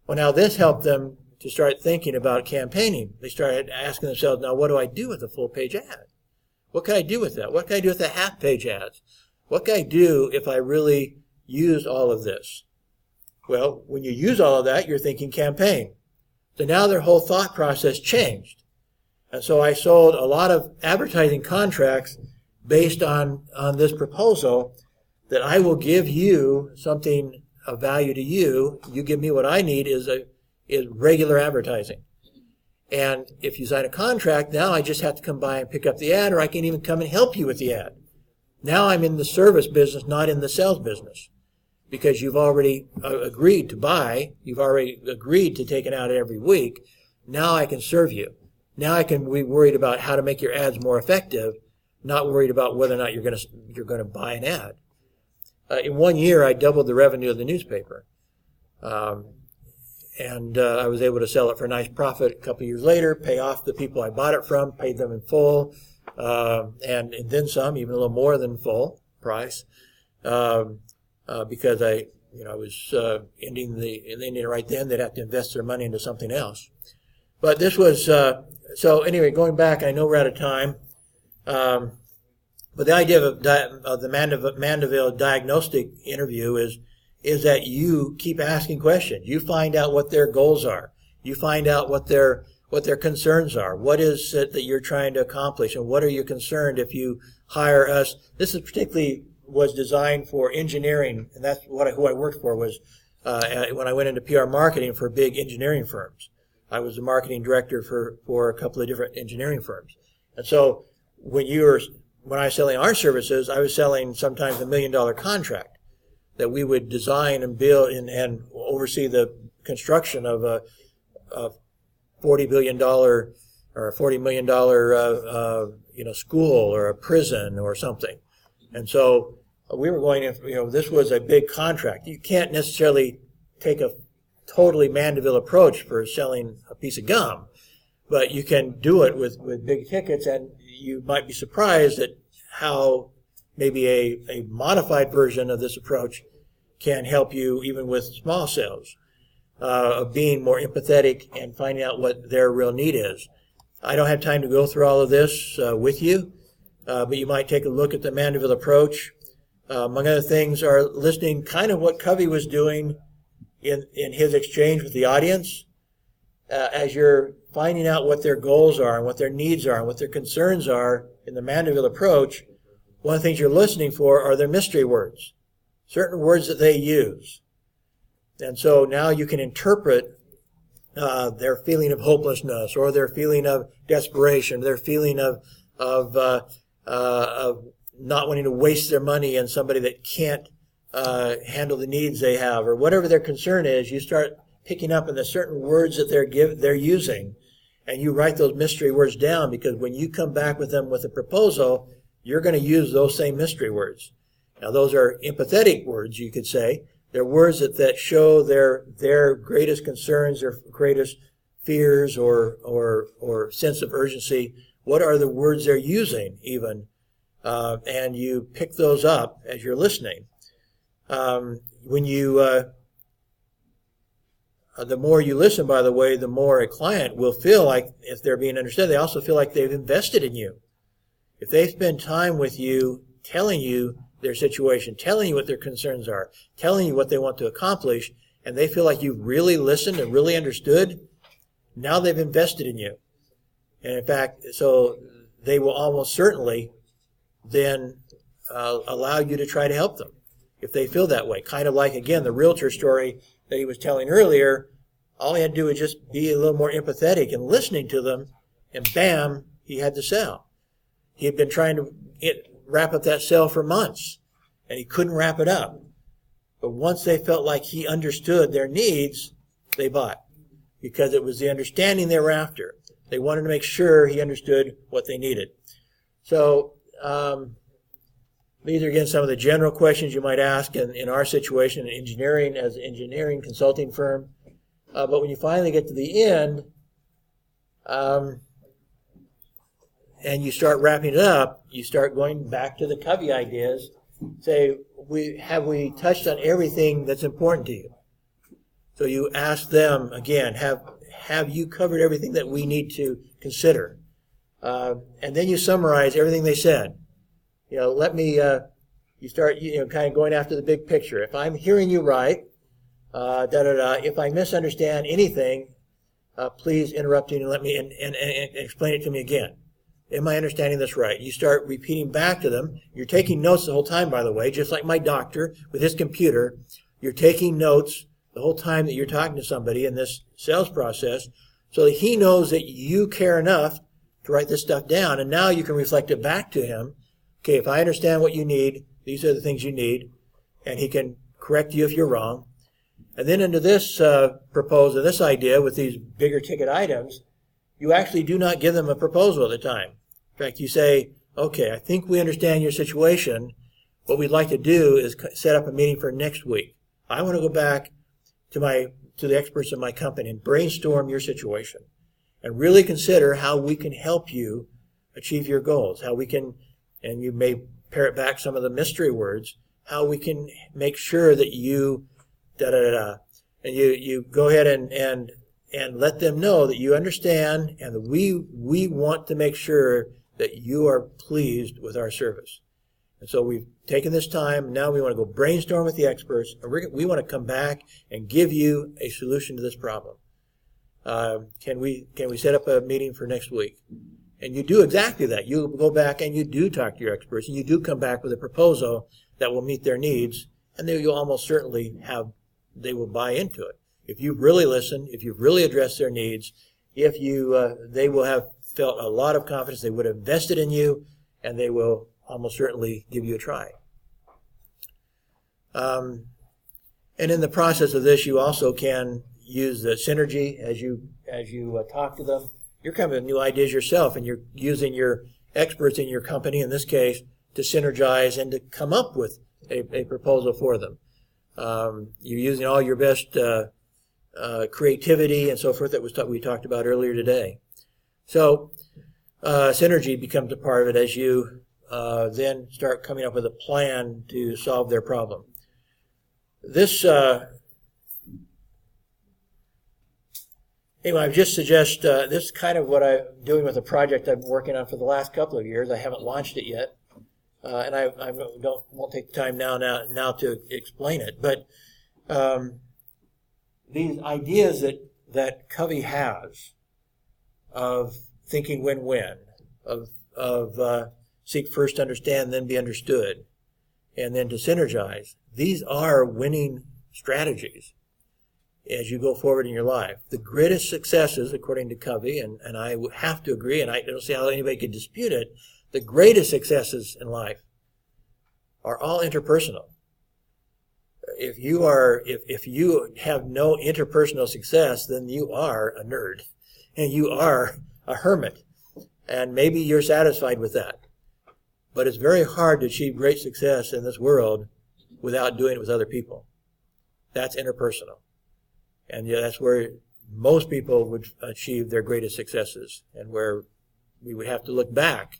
Well, now this helped them to start thinking about campaigning. They started asking themselves, now what do I do with a full page ad? What can I do with that? What can I do with the half page ads? What can I do if I really use all of this? Well, when you use all of that, you're thinking campaign. So now their whole thought process changed. And so I sold a lot of advertising contracts based on this proposal that I will give you something of value to you. You give me what I need is regular advertising. And if you sign a contract, now I just have to come by and pick up the ad, or I can even come and help you with the ad. Now I'm in the service business, not in the sales business, because you've already agreed to buy. You've already agreed to take an ad every week. Now I can serve you. Now I can be worried about how to make your ads more effective, not worried about whether or not you're going to buy an ad. In 1 year, I doubled the revenue of the newspaper. And I was able to sell it for a nice profit a couple of years later, pay off the people I bought it from, paid them in full, and then some, even a little more than full price, because I was ending it right then. They'd have to invest their money into something else. But this was, so anyway, going back, I know we're out of time. But the idea of the Mandeville diagnostic interview is that you keep asking questions. You find out what their goals are. You find out what their concerns are. What is it that you're trying to accomplish, and what are you concerned if you hire us? This is particularly was designed for engineering, and that's who I worked for was when I went into PR marketing for big engineering firms. I was the marketing director for a couple of different engineering firms. And so when I was selling our services, I was selling sometimes $1 million contract that we would design and build and oversee the construction of a $40 billion or $40 million school or a prison or something. And so we were going in, this was a big contract. You can't necessarily take a totally Mandeville approach for selling a piece of gum, but you can do it with big tickets, and you might be surprised at how maybe a modified version of this approach can help you even with small sales, of being more empathetic and finding out what their real need is. I don't have time to go through all of this with you, but you might take a look at the Mandeville approach. Among other things are listening kind of what Covey was doing in his exchange with the audience. As you're finding out what their goals are and what their needs are and what their concerns are in the Mandeville approach, one of the things you're listening for are their mystery words, certain words that they use. And so now you can interpret their feeling of hopelessness or their feeling of desperation, their feeling of not wanting to waste their money on somebody that can't handle the needs they have, or whatever their concern is. You start picking up on the certain words that they're using, and you write those mystery words down, because when you come back with them with a proposal, you're going to use those same mystery words. Now, those are empathetic words, you could say. They're words that show their greatest concerns, their greatest fears, or sense of urgency. What are the words they're using, even? And you pick those up as you're listening. When you the more you listen, by the way, the more a client will feel like, if they're being understood, they also feel like they've invested in you. If they spend time with you, telling you their situation, telling you what their concerns are, telling you what they want to accomplish, and they feel like you've really listened and really understood, now they've invested in you. And in fact, so they will almost certainly then allow you to try to help them if they feel that way. Kind of like, again, the realtor story that he was telling earlier. All he had to do was just be a little more empathetic and listening to them, and bam, he had to sell. He had been trying to wrap up that sale for months, and he couldn't wrap it up. But once they felt like he understood their needs, they bought, because it was the understanding they were after. They wanted to make sure he understood what they needed. So these are, again, some of the general questions you might ask in our situation in engineering, as an engineering consulting firm. But when you finally get to the end, and you start wrapping it up, you start going back to the Covey ideas. Say, have we touched on everything that's important to you? So you ask them again, have you covered everything that we need to consider? And then you summarize everything they said. You start, kind of going after the big picture. If I'm hearing you right, if I misunderstand anything, please interrupt me and let me and explain it to me again. Am I understanding this right? You start repeating back to them. You're taking notes the whole time, by the way, just like my doctor with his computer. You're taking notes the whole time that you're talking to somebody in this sales process, so that he knows that you care enough to write this stuff down. And now you can reflect it back to him. Okay, if I understand what you need, these are the things you need. And he can correct you if you're wrong. And then into this proposal, this idea with these bigger ticket items, you actually do not give them a proposal at the time. In fact, you say, okay, I think we understand your situation. What we'd like to do is set up a meeting for next week. I want to go back to the experts in my company and brainstorm your situation and really consider how we can help you achieve your goals, how we can, and you may parrot back some of the mystery words, how we can make sure that you and you go ahead and let them know that you understand and that we want to make sure that you are pleased with our service. And so we've taken this time. Now we want to go brainstorm with the experts, and we want to come back and give you a solution to this problem. Can we set up a meeting for next week? And you do exactly that. You go back and you do talk to your experts, and you do come back with a proposal that will meet their needs, and then you'll almost certainly they will buy into it. If you've really listened, if you've really addressed their needs, they will have felt a lot of confidence, they would have invested in you, and they will almost certainly give you a try. And in the process of this, you also can use the synergy as you talk to them. You're coming with new ideas yourself, and you're using your experts in your company, in this case, to synergize and to come up with a proposal for them. You're using all your best creativity and so forth that we talked about earlier today. So synergy becomes a part of it as you then start coming up with a plan to solve their problem. This, anyway, I just suggest this is kind of what I'm doing with a project I've been working on for the last couple of years. I haven't launched it yet, and I won't take the time now to explain it. But these ideas that Covey has of thinking win-win, of seek first to understand, then be understood, and then to synergize. These are winning strategies as you go forward in your life. The greatest successes, according to Covey, and I have to agree, and I don't see how anybody could dispute it, the greatest successes in life are all interpersonal. If you have no interpersonal success, then you are a nerd, and you are a hermit, and maybe you're satisfied with that. But it's very hard to achieve great success in this world without doing it with other people. That's interpersonal. And that's where most people would achieve their greatest successes, and where we would have to look back.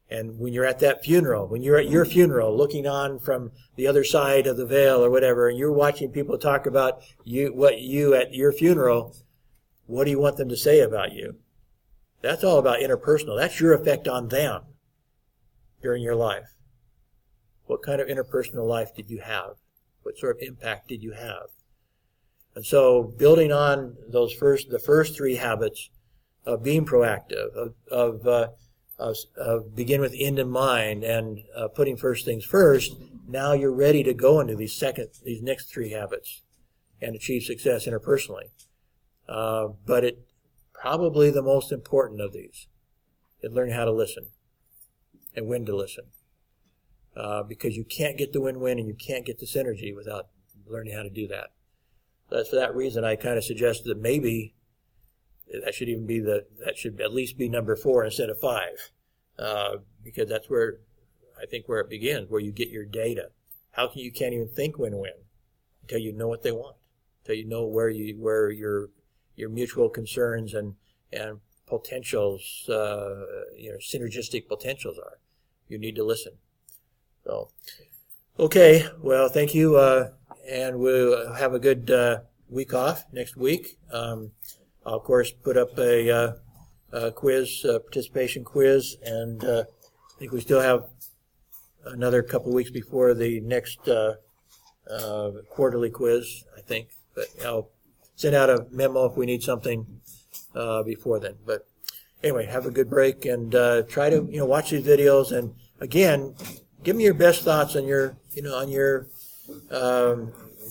And when you're at that funeral, when you're at your funeral, looking on from the other side of the veil or whatever, and you're watching people talk about you at your funeral, what do you want them to say about you? That's all about interpersonal. That's your effect on them during your life. What kind of interpersonal life did you have? What sort of impact did you have? And so building on the first three habits of being proactive, of begin with end in mind, and putting first things first, now you're ready to go into these next three habits and achieve success interpersonally. But probably the most important of these is learning how to listen. and when to listen. Because you can't get the win-win and you can't get the synergy without learning how to do that. That's for that reason I kind of suggested that maybe that should at least be number 4 instead of 5, because that's where I think where it begins, where you get your data. How can you can't even think win-win until you know what they want, until you know where your mutual concerns and potentials, synergistic potentials are. You need to listen. So, okay, well, thank you, and we'll have a good week off next week. I'll, of course, put up a quiz, participation quiz, and I think we still have another couple of weeks before the next quarterly quiz, I think. But I'll send out a memo if we need something before then. But anyway, have a good break, and try to watch these videos, and again, give me your best thoughts on your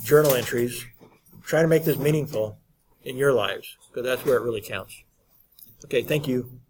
journal entries. Try to make this meaningful in your lives, because that's where it really counts. Okay, thank you.